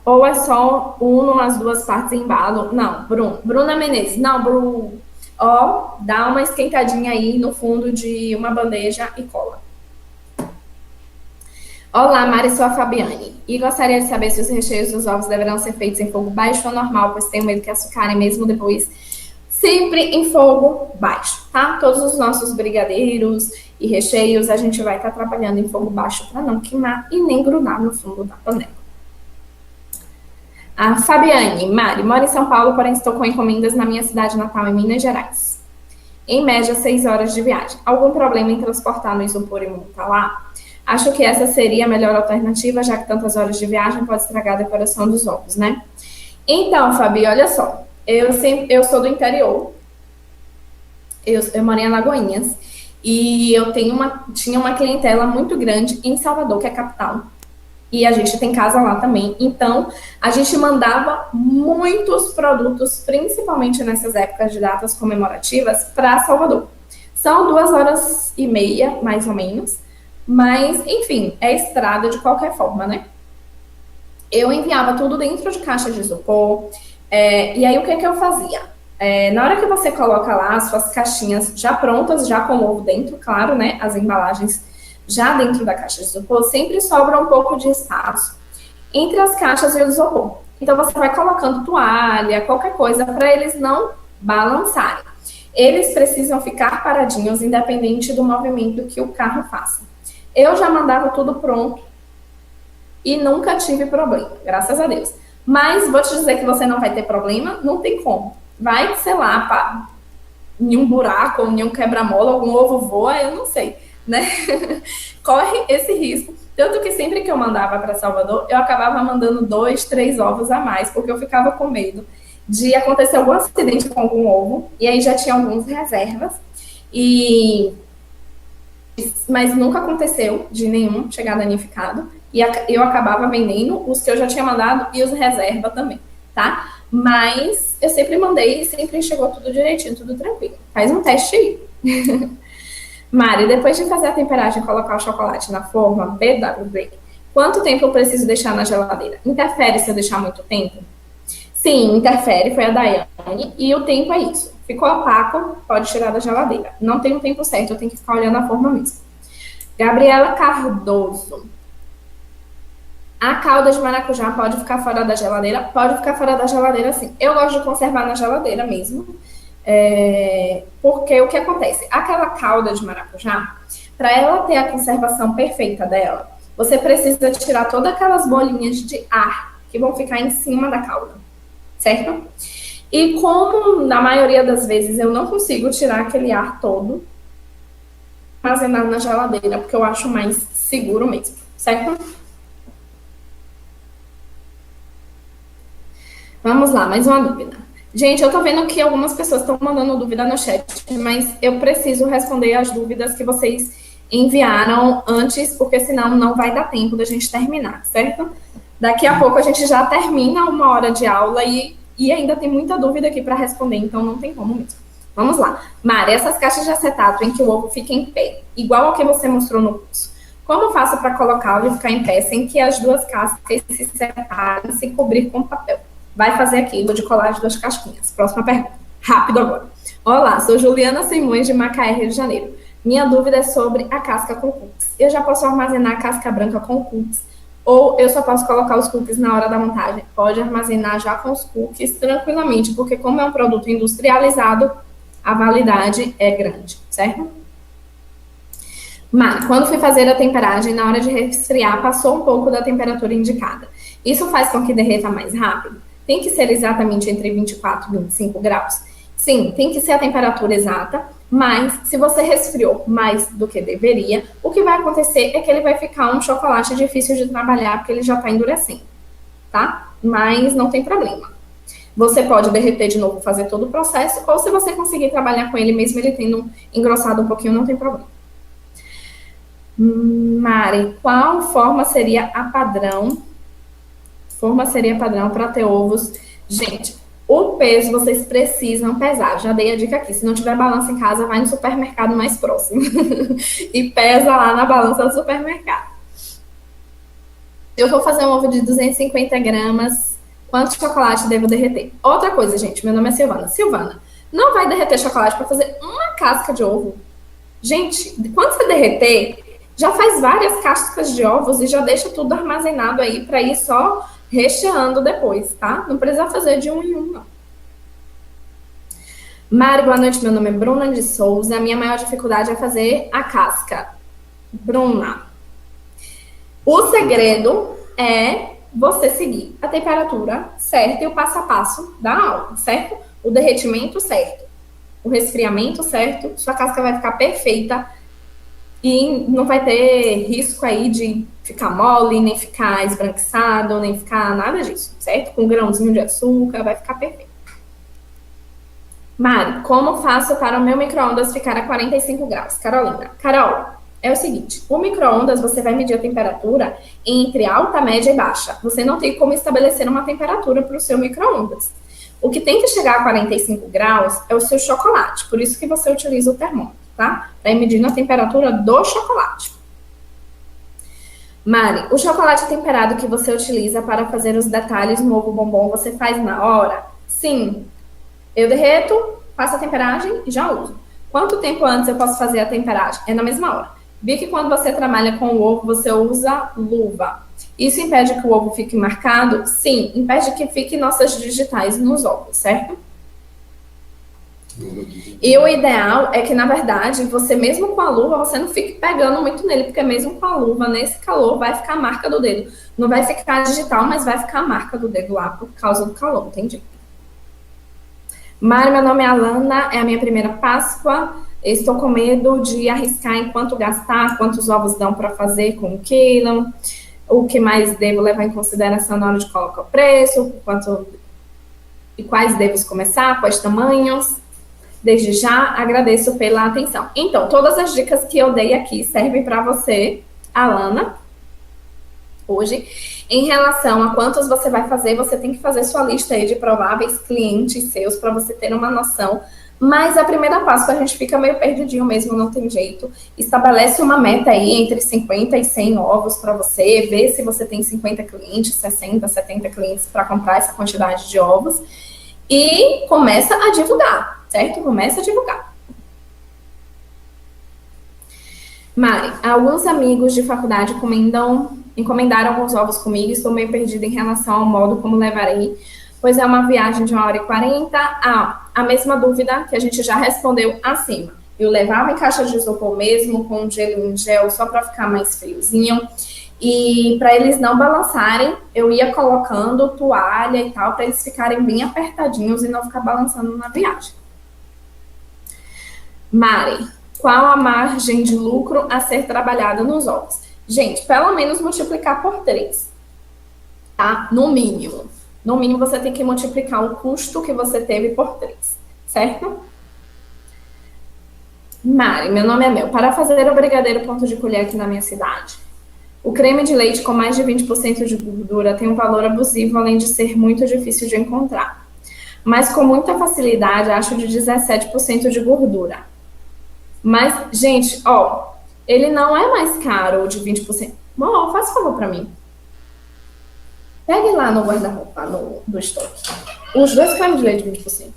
Ou é só uno as duas partes em embalo? Não, Bruna Menezes, não, ó, dá uma esquentadinha aí no fundo de uma bandeja e cola. Olá, Mari, sou a Fabiane. E gostaria de saber se os recheios dos ovos deverão ser feitos em fogo baixo ou normal, pois tenho medo que açucarem mesmo depois. Sempre em fogo baixo, tá? Todos os nossos brigadeiros e recheios a gente vai estar trabalhando em fogo baixo para não queimar e nem grudar no fundo da panela. A Fabiane, Mari, moro em São Paulo, porém estou com encomendas na minha cidade natal, em Minas Gerais. Em média, 6 horas de viagem. Algum problema em transportar no isopor e montar lá? Acho que essa seria a melhor alternativa, já que tantas horas de viagem pode estragar a decoração dos ovos, né? Então, Fabi, olha só. Eu sou do interior. Eu moro em Alagoinhas. E eu tinha uma clientela muito grande em Salvador, que é a capital. E a gente tem casa lá também. Então, a gente mandava muitos produtos, principalmente nessas épocas de datas comemorativas, para Salvador. São 2 horas e meia, mais ou menos. Mas, enfim, é estrada de qualquer forma, né? Eu enviava tudo dentro de caixa de isopor. E aí, o que eu fazia? Na hora que você coloca lá as suas caixinhas já prontas, já com o ovo dentro, claro, né? As embalagens já dentro da caixa de isopor, sempre sobra um pouco de espaço entre as caixas e o isopor. Então, você vai colocando toalha, qualquer coisa, para eles não balançarem. Eles precisam ficar paradinhos, independente do movimento que o carro faça. Eu já mandava tudo pronto e nunca tive problema, graças a Deus. Mas vou te dizer que você não vai ter problema, não tem como. Vai, sei lá, em um buraco ou em um quebra-mola, algum ovo voa, eu não sei, né? Corre esse risco. Tanto que sempre que eu mandava para Salvador, eu acabava mandando 2, 3 ovos a mais, porque eu ficava com medo de acontecer algum acidente com algum ovo, e aí já tinha alguns reservas, mas nunca aconteceu de nenhum chegar danificado, e eu acabava vendendo os que eu já tinha mandado e os reserva também, tá? Mas eu sempre mandei e sempre chegou tudo direitinho, tudo tranquilo. Faz um teste aí. Mari, depois de fazer a temperagem e colocar o chocolate na forma BWB, quanto tempo eu preciso deixar na geladeira? Interfere se eu deixar muito tempo? Sim, interfere, foi a Daiane, e o tempo é isso. Ficou opaco, pode tirar da geladeira. Não tem um tempo certo, eu tenho que ficar olhando a forma mesmo. Gabriela Cardoso. A calda de maracujá pode ficar fora da geladeira? Pode ficar fora da geladeira, sim. Eu gosto de conservar na geladeira mesmo. Porque o que acontece? Aquela calda de maracujá, para ela ter a conservação perfeita dela, você precisa tirar todas aquelas bolinhas de ar que vão ficar em cima da calda, certo? E como na maioria das vezes eu não consigo tirar aquele ar todo, armazenar na geladeira, porque eu acho mais seguro mesmo, certo? Vamos lá, mais uma dúvida. Gente, eu tô vendo que algumas pessoas estão mandando dúvida no chat, mas eu preciso responder as dúvidas que vocês enviaram antes, porque senão não vai dar tempo da gente terminar, certo? Daqui a pouco a gente já termina 1 hora de aula e ainda tem muita dúvida aqui para responder, então não tem como mesmo. Vamos lá. Mari, essas caixas de acetato em que o ovo fica em pé, igual ao que você mostrou no curso, como faço para colocá-lo e ficar em pé sem que as duas cascas se separem, se cobrir com papel? Vai fazer aquilo de colar as 2 casquinhas. Próxima pergunta. Rápido agora. Olá, sou Juliana Simões, de Macaé, Rio de Janeiro. Minha dúvida é sobre a casca com cookies. Eu já posso armazenar a casca branca com cookies? Ou eu só posso colocar os cookies na hora da montagem? Pode armazenar já com os cookies tranquilamente, porque como é um produto industrializado, a validade é grande, certo? Mas, quando fui fazer a temperagem, na hora de resfriar, passou um pouco da temperatura indicada. Isso faz com que derreta mais rápido? Tem que ser exatamente entre 24 e 25 graus? Sim, tem que ser a temperatura exata, mas se você resfriou mais do que deveria, o que vai acontecer é que ele vai ficar um chocolate difícil de trabalhar, porque ele já está endurecendo, tá? Mas não tem problema. Você pode derreter de novo, fazer todo o processo, ou se você conseguir trabalhar com ele, mesmo ele tendo engrossado um pouquinho, não tem problema. Mari, qual forma seria a padrão? Forma seria padrão para ter ovos. Gente, O peso vocês precisam pesar. Já dei a dica aqui. Se não tiver balança em casa, vai no supermercado mais próximo e pesa lá na balança do supermercado. Eu vou fazer um ovo de 250 gramas. Quanto chocolate devo derreter? Outra coisa, gente. Meu nome é Silvana. Silvana, não vai derreter chocolate para fazer uma casca de ovo. Gente, quando você derreter, já faz várias cascas de ovos e já deixa tudo armazenado aí para ir só recheando depois, tá? Não precisa fazer de um em um, não. Mari, boa noite. Meu nome é Bruna de Souza. A minha maior dificuldade é fazer a casca. Bruna, o segredo é você seguir a temperatura certa e o passo a passo da aula, certo? O derretimento certo, o resfriamento certo, sua casca vai ficar perfeita e não vai ter risco aí de ficar mole, nem ficar esbranquiçado, nem ficar nada disso, certo? Com um grãozinho de açúcar, vai ficar perfeito. Mari, como faço para o meu micro-ondas ficar a 45 graus? Carolina. Carol, é o seguinte, o micro-ondas você vai medir a temperatura entre alta, média e baixa. Você não tem como estabelecer uma temperatura para o seu micro-ondas. O que tem que chegar a 45 graus é o seu chocolate, por isso que você utiliza o termômetro, tá? Para ir medindo a temperatura do chocolate. Mari, o chocolate temperado que você utiliza para fazer os detalhes no ovo bombom, você faz na hora? Sim. Eu derreto, faço a temperagem e já uso. Quanto tempo antes eu posso fazer a temperagem? É na mesma hora. Vi que quando você trabalha com o ovo, você usa luva. Isso impede que o ovo fique marcado? Sim, impede que fiquem nossas digitais nos ovos, certo? E o ideal é que, na verdade, você mesmo com a luva, você não fique pegando muito nele, porque mesmo com a luva, nesse calor, vai ficar a marca do dedo. Não vai ficar digital, mas vai ficar a marca do dedo lá por causa do calor, entendi? Mari, meu nome é Alana, é a minha primeira Páscoa. Estou com medo de arriscar em quanto gastar, quantos ovos dão para fazer com 1 quilo, o que mais devo levar em consideração na hora de colocar o preço, quanto e quais devo começar, quais tamanhos. Desde já, agradeço pela atenção. Então, todas as dicas que eu dei aqui servem para você, Alana, hoje. Em relação a quantos você vai fazer, você tem que fazer sua lista aí de prováveis clientes seus para você ter uma noção. Mas a primeira Páscoa a gente fica meio perdidinho mesmo, não tem jeito. Estabelece uma meta aí entre 50 e 100 ovos para você, vê se você tem 50 clientes, 60, 70 clientes para comprar essa quantidade de ovos e começa a divulgar, certo? Começa a divulgar. Mari, alguns amigos de faculdade encomendaram alguns ovos comigo, estou meio perdida em relação ao modo como levarei, pois é uma viagem de 1h40. A mesma dúvida que a gente já respondeu acima. Eu levava em caixa de isopor mesmo, com gelo em gel, só para ficar mais friozinho. E para eles não balançarem, eu ia colocando toalha e tal, para eles ficarem bem apertadinhos e não ficar balançando na viagem. Mari, qual a margem de lucro a ser trabalhada nos ovos? Gente, pelo menos multiplicar por 3, tá? No mínimo. No mínimo, você tem que multiplicar o custo que você teve por 3, certo? Mari, meu nome é Mel. Para fazer o brigadeiro ponto de colher aqui na minha cidade, o creme de leite com mais de 20% de gordura tem um valor abusivo, além de ser muito difícil de encontrar. Mas com muita facilidade, acho de 17% de gordura. Mas, gente, ó, ele não é mais caro de 20%. Bom, faz favor para mim. Pegue lá no guarda-roupa, do estoque. Os 2 cremes de leite 20%.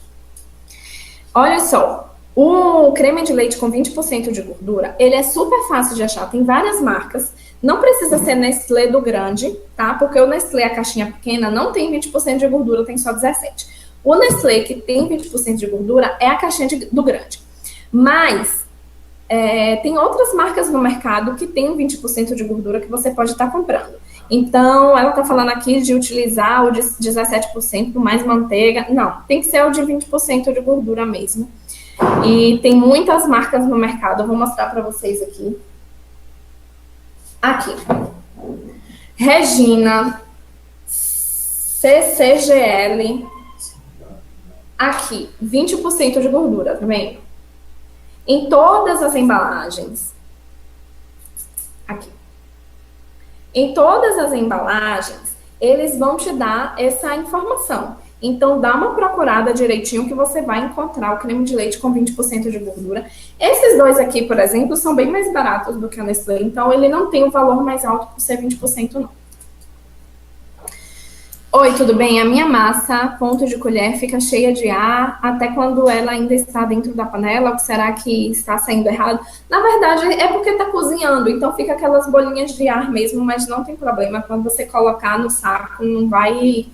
Olha só, o creme de leite com 20% de gordura, ele é super fácil de achar, tem várias marcas. Não precisa ser Nestlé do grande, tá? Porque o Nestlé, a caixinha pequena, não tem 20% de gordura, tem só 17%. O Nestlé, que tem 20% de gordura, é a caixinha do grande. Mas tem outras marcas no mercado que tem 20% de gordura que você pode estar comprando. Então, ela está falando aqui de utilizar o de 17% mais manteiga. Não, tem que ser o de 20% de gordura mesmo. E tem muitas marcas no mercado, eu vou mostrar para vocês aqui. Aqui. Regina, CCGL, aqui, 20% de gordura, tá vendo? Em todas as embalagens, aqui. Em todas as embalagens, eles vão te dar essa informação. Então, dá uma procurada direitinho que você vai encontrar o creme de leite com 20% de gordura. Esses dois aqui, por exemplo, são bem mais baratos do que a Nestlé, então ele não tem o valor mais alto por ser 20%, não. Oi, tudo bem? A minha massa, ponto de colher, fica cheia de ar até quando ela ainda está dentro da panela. O que será que está saindo errado? Na verdade, é porque está cozinhando, então fica aquelas bolinhas de ar mesmo, mas não tem problema. Quando você colocar no saco, não vai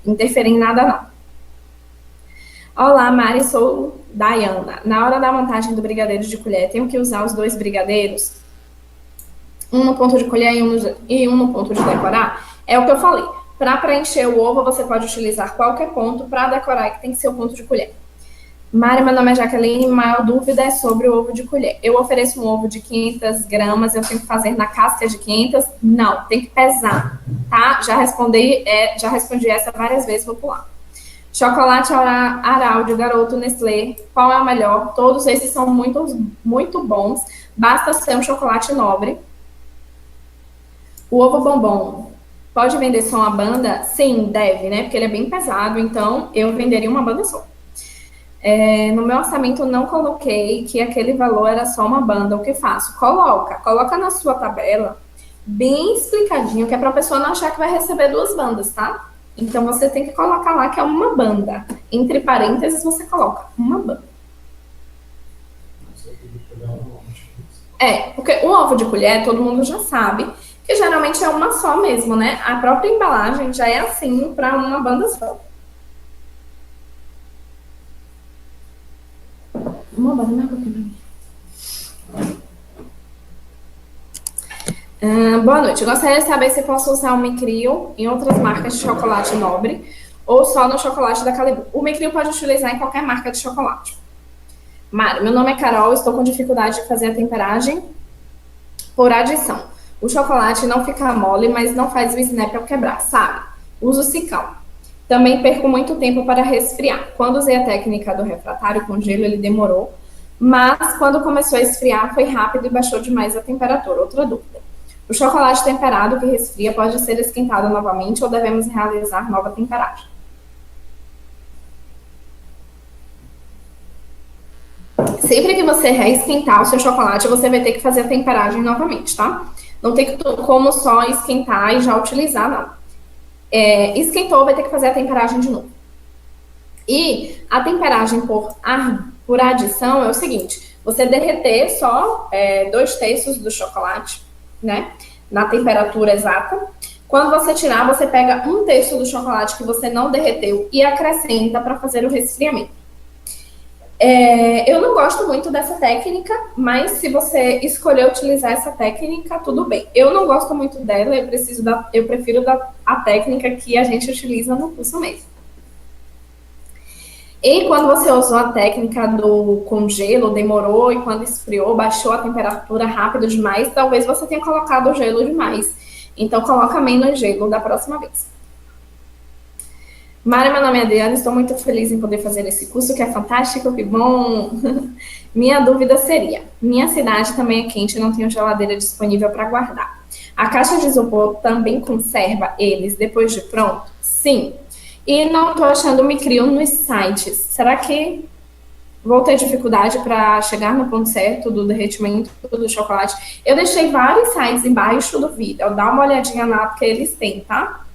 interferir em nada, não. Olá, Mari, sou Dayana. Na hora da montagem do brigadeiro de colher, tenho que usar os dois brigadeiros? Um no ponto de colher e um no ponto de decorar? É o que eu falei. Para preencher o ovo, você pode utilizar qualquer ponto. Para decorar, que tem que ser o ponto de colher. Mari, meu nome é Jaqueline. Maior dúvida é sobre o ovo de colher. Eu ofereço um ovo de 500 gramas. Eu tenho que fazer na casca de 500? Não, tem que pesar, tá? Já respondi essa várias vezes, vou pular. Chocolate Aral de Garoto Nestlé. Qual é o melhor? Todos esses são muito bons. Basta ser um chocolate nobre. O ovo bombom. Pode vender só uma banda? Sim, deve, né? Porque ele é bem pesado, então eu venderia uma banda só. No meu orçamento não coloquei que aquele valor era só uma banda. O que faço? Coloca na sua tabela bem explicadinho, que é para a pessoa não achar que vai receber duas bandas, tá? Então você tem que colocar lá que é uma banda. Entre parênteses você coloca uma banda. Porque o ovo de colher todo mundo já sabe que geralmente é uma só mesmo, né? A própria embalagem já é assim para uma banda só. Uma banda boa noite. Eu gostaria de saber se posso usar o Micrio em outras marcas de chocolate nobre ou só no chocolate da Calibur. O Micrio pode utilizar em qualquer marca de chocolate. Mário, meu nome é Carol, estou com dificuldade de fazer a temperagem por adição. O chocolate não fica mole, mas não faz o snap ao quebrar, sabe? Uso Cicão. Também perco muito tempo para resfriar. Quando usei a técnica do refratário com gelo, ele demorou, mas quando começou a esfriar, foi rápido e baixou demais a temperatura. Outra dúvida. O chocolate temperado que resfria pode ser esquentado novamente ou devemos realizar nova temperagem? Sempre que você reesquentar o seu chocolate, você vai ter que fazer a temperagem novamente, tá? Não tem como só esquentar e já utilizar, não. Esquentou, vai ter que fazer a temperagem de novo. E a temperagem por adição é o seguinte: você derreter só 2/3 do chocolate, né? Na temperatura exata. Quando você tirar, você pega 1/3 do chocolate que você não derreteu e acrescenta para fazer o resfriamento. Eu não gosto muito dessa técnica, mas se você escolher utilizar essa técnica, tudo bem. Eu não gosto muito dela, eu prefiro a técnica que a gente utiliza no curso mesmo. E quando você usou a técnica do congelo, demorou, e quando esfriou, baixou a temperatura rápido demais, talvez você tenha colocado o gelo demais. Então, coloca menos gelo da próxima vez. Mara, meu nome é Adriana, estou muito feliz em poder fazer esse curso, que é fantástico, que bom! Minha dúvida seria, minha cidade também é quente e não tenho geladeira disponível para guardar. A caixa de isopor também conserva eles depois de pronto? Sim. E não estou achando o Micrio nos sites. Será que vou ter dificuldade para chegar no ponto certo do derretimento do chocolate? Eu deixei vários sites embaixo do vídeo, dá uma olhadinha lá, porque eles têm, tá?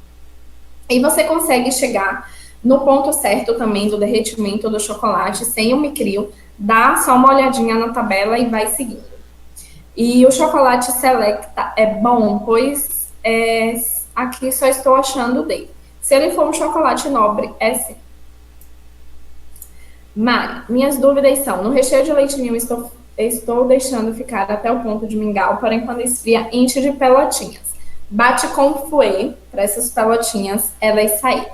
E você consegue chegar no ponto certo também do derretimento do chocolate sem o Micrio. Dá só uma olhadinha na tabela e vai seguindo. E o chocolate Selecta é bom, pois aqui só estou achando dele. Se ele for um chocolate nobre, é sim. Mari, minhas dúvidas são: no recheio de leite ninho estou deixando ficar até o ponto de mingau, porém quando esfria enche de pelotinhas. Bate com fouet para essas pelotinhas elas saírem.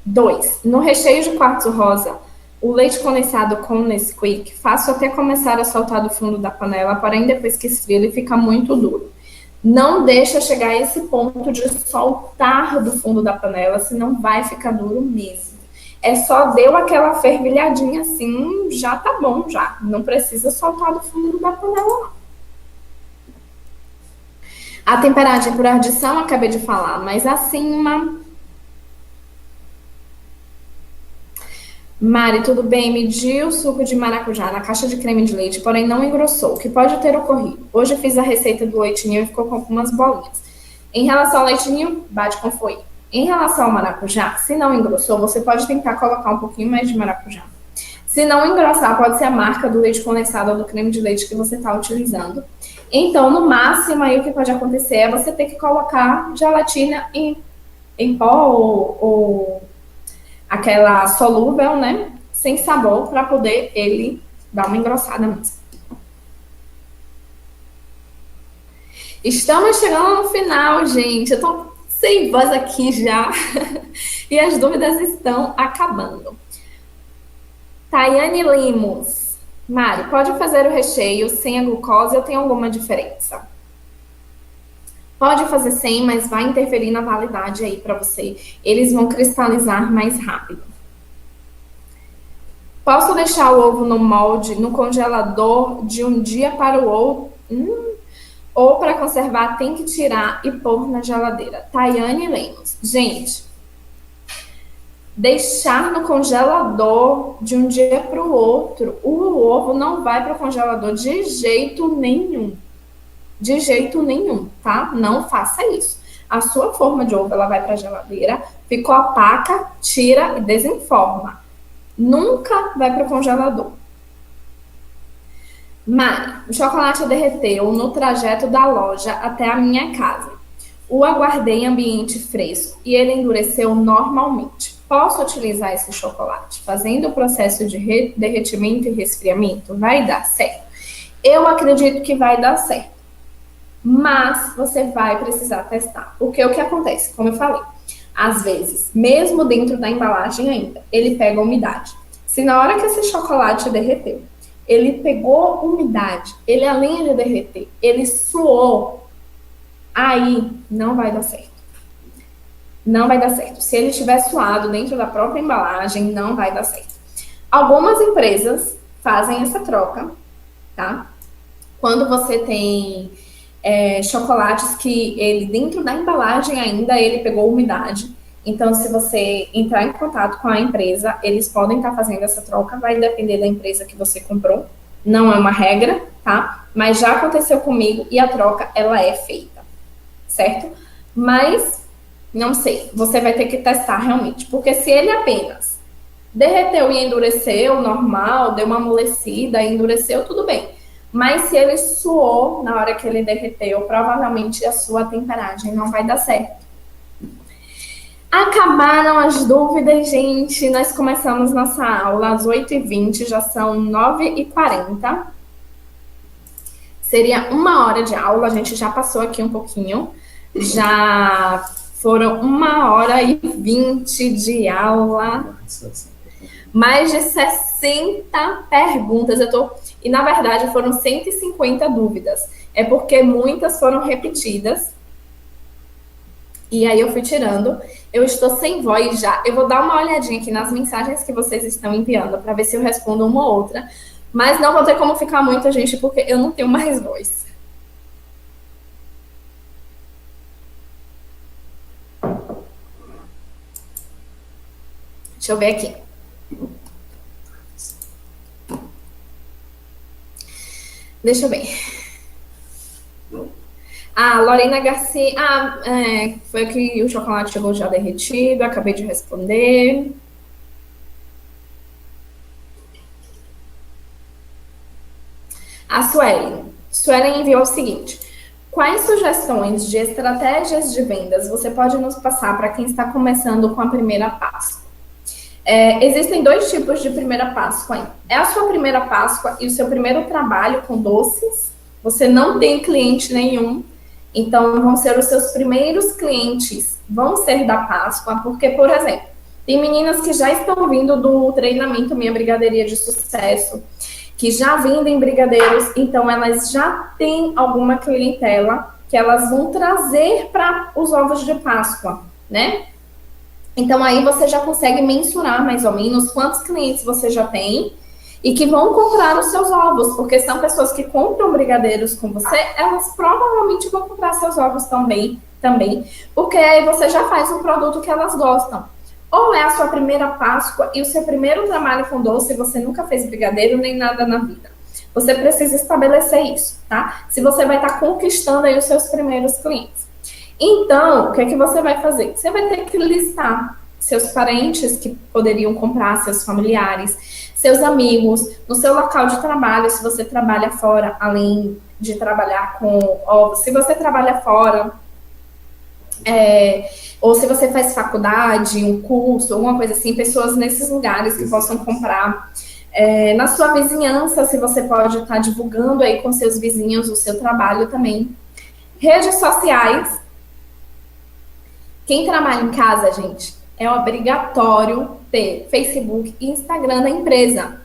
2. No recheio de quartzo rosa, o leite condensado com Nesquik, faço até começar a soltar do fundo da panela, porém depois que esfria ele fica muito duro. Não deixa chegar a esse ponto de soltar do fundo da panela, senão vai ficar duro mesmo. Só deu aquela fervilhadinha assim, já tá bom já. Não precisa soltar do fundo da panela, não. A temperagem por adição, acabei de falar, mas acima Mari, tudo bem? Medi o suco de maracujá na caixa de creme de leite, porém não engrossou. O que pode ter ocorrido? Hoje eu fiz a receita do leite ninho e ficou com algumas bolinhas. Em relação ao leite ninho, bate com foi. Em relação ao maracujá, se não engrossou, você pode tentar colocar um pouquinho mais de maracujá. Se não engrossar, pode ser a marca do leite condensado ou do creme de leite que você está utilizando. Então, no máximo, aí o que pode acontecer é você ter que colocar gelatina em pó ou aquela solúvel, né? Sem sabor, para poder ele dar uma engrossada mesmo. Estamos chegando no final, gente. Eu tô sem voz aqui já. E as dúvidas estão acabando. Tayane Limos. Mari, pode fazer o recheio sem a glucose ou tem alguma diferença? Pode fazer sem, mas vai interferir na validade aí para você. Eles vão cristalizar mais rápido. Posso deixar o ovo no molde, no congelador, de um dia para o outro? Ou para conservar tem que tirar e pôr na geladeira? Tayane Lemos. Gente, deixar no congelador de um dia para o outro, o ovo não vai para o congelador de jeito nenhum. De jeito nenhum, tá? Não faça isso. A sua forma de ovo, ela vai para a geladeira, ficou opaca, tira e desenforma. Nunca vai para o congelador. Mari, o chocolate derreteu no trajeto da loja até a minha casa. O aguardei em ambiente fresco e ele endureceu normalmente. Posso utilizar esse chocolate fazendo o processo de derretimento e resfriamento? Vai dar certo? Eu acredito que vai dar certo. Mas você vai precisar testar. Porque o que acontece? Como eu falei, às vezes, mesmo dentro da embalagem ainda, ele pega umidade. Se na hora que esse chocolate derreteu, ele pegou umidade, ele além de derreter, ele suou, aí não vai dar certo. Não vai dar certo. Se ele estiver suado dentro da própria embalagem, não vai dar certo. Algumas empresas fazem essa troca, tá? Quando você tem chocolates que ele, dentro da embalagem ainda, ele pegou umidade. Então, se você entrar em contato com a empresa, eles podem estar fazendo essa troca, vai depender da empresa que você comprou. Não é uma regra, tá? Mas já aconteceu comigo e a troca, ela é feita, certo? Mas, não sei, você vai ter que testar realmente. Porque se ele apenas derreteu e endureceu, normal, deu uma amolecida e endureceu, tudo bem. Mas se ele suou na hora que ele derreteu, provavelmente a sua temperagem não vai dar certo. Acabaram as dúvidas, gente. Nós começamos nossa aula às 8h20, já são 9h40. Seria 1 hora de aula, a gente já passou aqui um pouquinho. Já foram 1h20 de aula. Mais de 60 perguntas. E, na verdade, foram 150 dúvidas. É porque muitas foram repetidas. E aí eu fui tirando. Eu estou sem voz já. Eu vou dar uma olhadinha aqui nas mensagens que vocês estão enviando para ver se eu respondo uma ou outra. Mas não vou ter como ficar muita gente, porque eu não tenho mais voz. Deixa eu ver aqui. Deixa eu ver. Lorena Garcia. Foi que o chocolate chegou já derretido. Acabei de responder. A Suelen enviou o seguinte: quais sugestões de estratégias de vendas você pode nos passar para quem está começando com a primeira Páscoa? Existem 2 tipos de primeira Páscoa. É a sua primeira Páscoa e o seu primeiro trabalho com doces. Você não tem cliente nenhum. Então, vão ser os seus primeiros clientes. Vão ser da Páscoa. Porque, por exemplo, tem meninas que já estão vindo do treinamento Minha Brigadeiria de Sucesso, que já vendem brigadeiros. Então, elas já têm alguma clientela que elas vão trazer para os ovos de Páscoa, né? Então, aí você já consegue mensurar mais ou menos quantos clientes você já tem e que vão comprar os seus ovos, porque são pessoas que compram brigadeiros com você, elas provavelmente vão comprar seus ovos também, porque aí você já faz um produto que elas gostam. ou é a sua primeira Páscoa e o seu primeiro trabalho com doce e você nunca fez brigadeiro nem nada na vida. Você precisa estabelecer isso, tá? Se você vai estar conquistando aí os seus primeiros clientes. Então, o que é que você vai fazer? Você vai ter que listar seus parentes que poderiam comprar, seus familiares, seus amigos, no seu local de trabalho, se você trabalha fora, além de trabalhar com ovos, se você trabalha fora, ou se você faz faculdade, um curso, alguma coisa assim, pessoas nesses lugares que possam comprar. Na sua vizinhança, se você pode estar divulgando aí com seus vizinhos o seu trabalho também. Redes sociais. Quem trabalha em casa, gente, é obrigatório ter Facebook e Instagram da empresa.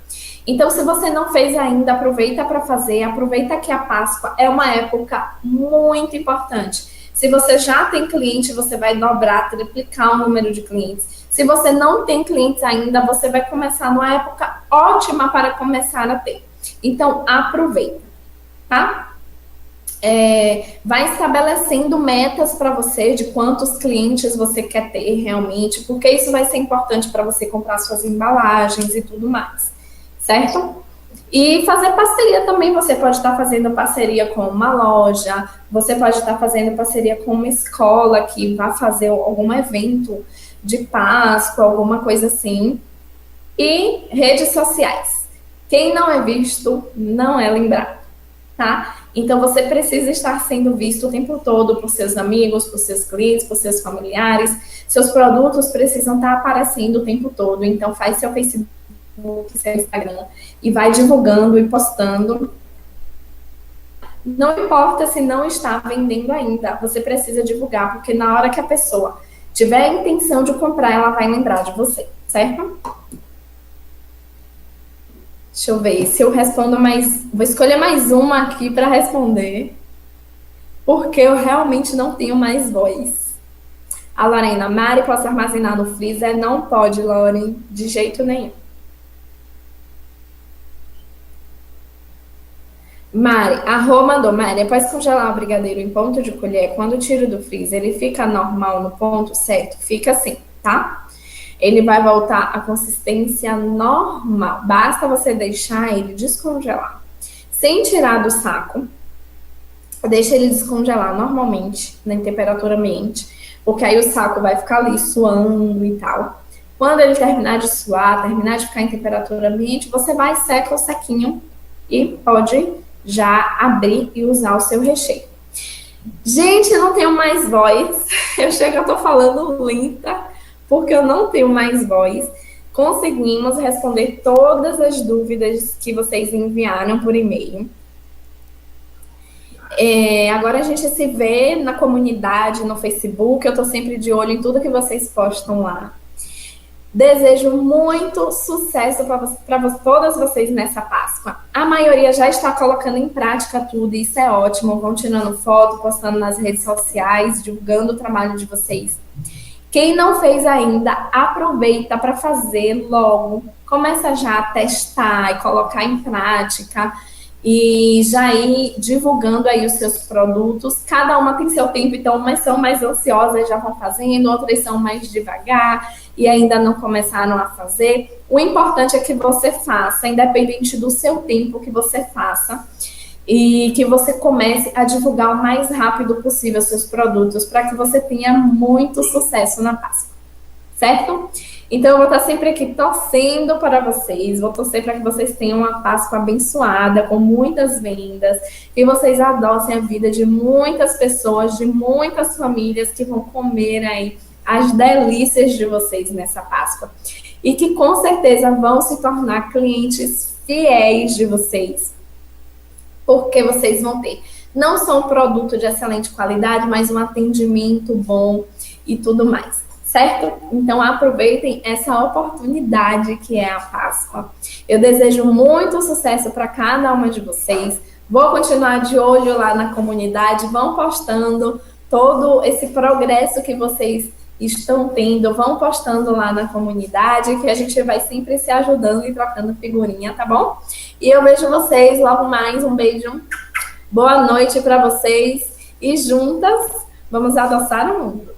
Então, se você não fez ainda, aproveita para fazer. Aproveita que a Páscoa é uma época muito importante. Se você já tem cliente, você vai dobrar, triplicar o número de clientes. Se você não tem clientes ainda, você vai começar numa época ótima para começar a ter. Então, aproveita, tá? Vai estabelecendo metas para você de quantos clientes você quer ter realmente, porque isso vai ser importante para você comprar suas embalagens e tudo mais, certo? E fazer parceria também, você pode estar fazendo parceria com uma loja, você pode estar fazendo parceria com uma escola que vai fazer algum evento de Páscoa, alguma coisa assim. E redes sociais. Quem não é visto, não é lembrado, tá? Então, você precisa estar sendo visto o tempo todo por seus amigos, por seus clientes, por seus familiares. Seus produtos precisam estar aparecendo o tempo todo. Então, faz seu Facebook, seu Instagram e vai divulgando e postando. Não importa se não está vendendo ainda, você precisa divulgar, porque na hora que a pessoa tiver a intenção de comprar, ela vai lembrar de você, certo? Deixa eu ver se eu respondo mais. Vou escolher mais uma aqui para responder, porque eu realmente não tenho mais voz. A Lorena, Mari, posso armazenar no freezer? Não pode, Loren, de jeito nenhum. Mari, a Rô mandou, Mari, após congelar o brigadeiro em ponto de colher, quando tiro do freezer, ele fica normal no ponto, certo? Fica assim, tá? Ele vai voltar à consistência normal. Basta você deixar ele descongelar. Sem tirar do saco, deixa ele descongelar normalmente, na temperatura ambiente, porque aí o saco vai ficar ali suando e tal. Quando ele terminar de suar, terminar de ficar em temperatura ambiente, você vai seca o saquinho e pode já abrir e usar o seu recheio. Gente, eu não tenho mais voz. Eu chego, eu tô falando lenta, porque eu não tenho mais voz. Conseguimos responder todas as dúvidas que vocês enviaram por e-mail. Agora a gente se vê na comunidade, no Facebook. Eu tô sempre de olho em tudo que vocês postam lá. Desejo muito sucesso para todas vocês nessa Páscoa. A maioria já está colocando em prática tudo, e isso é ótimo. Vão tirando foto, postando nas redes sociais, divulgando o trabalho de vocês. Quem não fez ainda, aproveita para fazer logo. Começa já a testar e colocar em prática e já ir divulgando aí os seus produtos. Cada uma tem seu tempo, então umas são mais ansiosas, já vão fazendo, outras são mais devagar e ainda não começaram a fazer. O importante é que você faça, independente do seu tempo, que você faça e que você comece a divulgar o mais rápido possível seus produtos para que você tenha muito sucesso na Páscoa, certo? Então, eu vou estar sempre aqui torcendo para vocês, vou torcer para que vocês tenham uma Páscoa abençoada, com muitas vendas, que vocês adotem a vida de muitas pessoas, de muitas famílias que vão comer aí as delícias de vocês nessa Páscoa. E que com certeza vão se tornar clientes fiéis de vocês, porque vocês vão ter não só um produto de excelente qualidade, mas um atendimento bom e tudo mais, certo? Então aproveitem essa oportunidade que é a Páscoa. Eu desejo muito sucesso para cada uma de vocês. Vou continuar de olho lá na comunidade, vão postando todo esse progresso que vocês estão tendo, vão postando lá na comunidade, que a gente vai sempre se ajudando e trocando figurinha, tá bom? E eu vejo vocês logo mais, um beijo, boa noite para vocês e juntas vamos adoçar o mundo.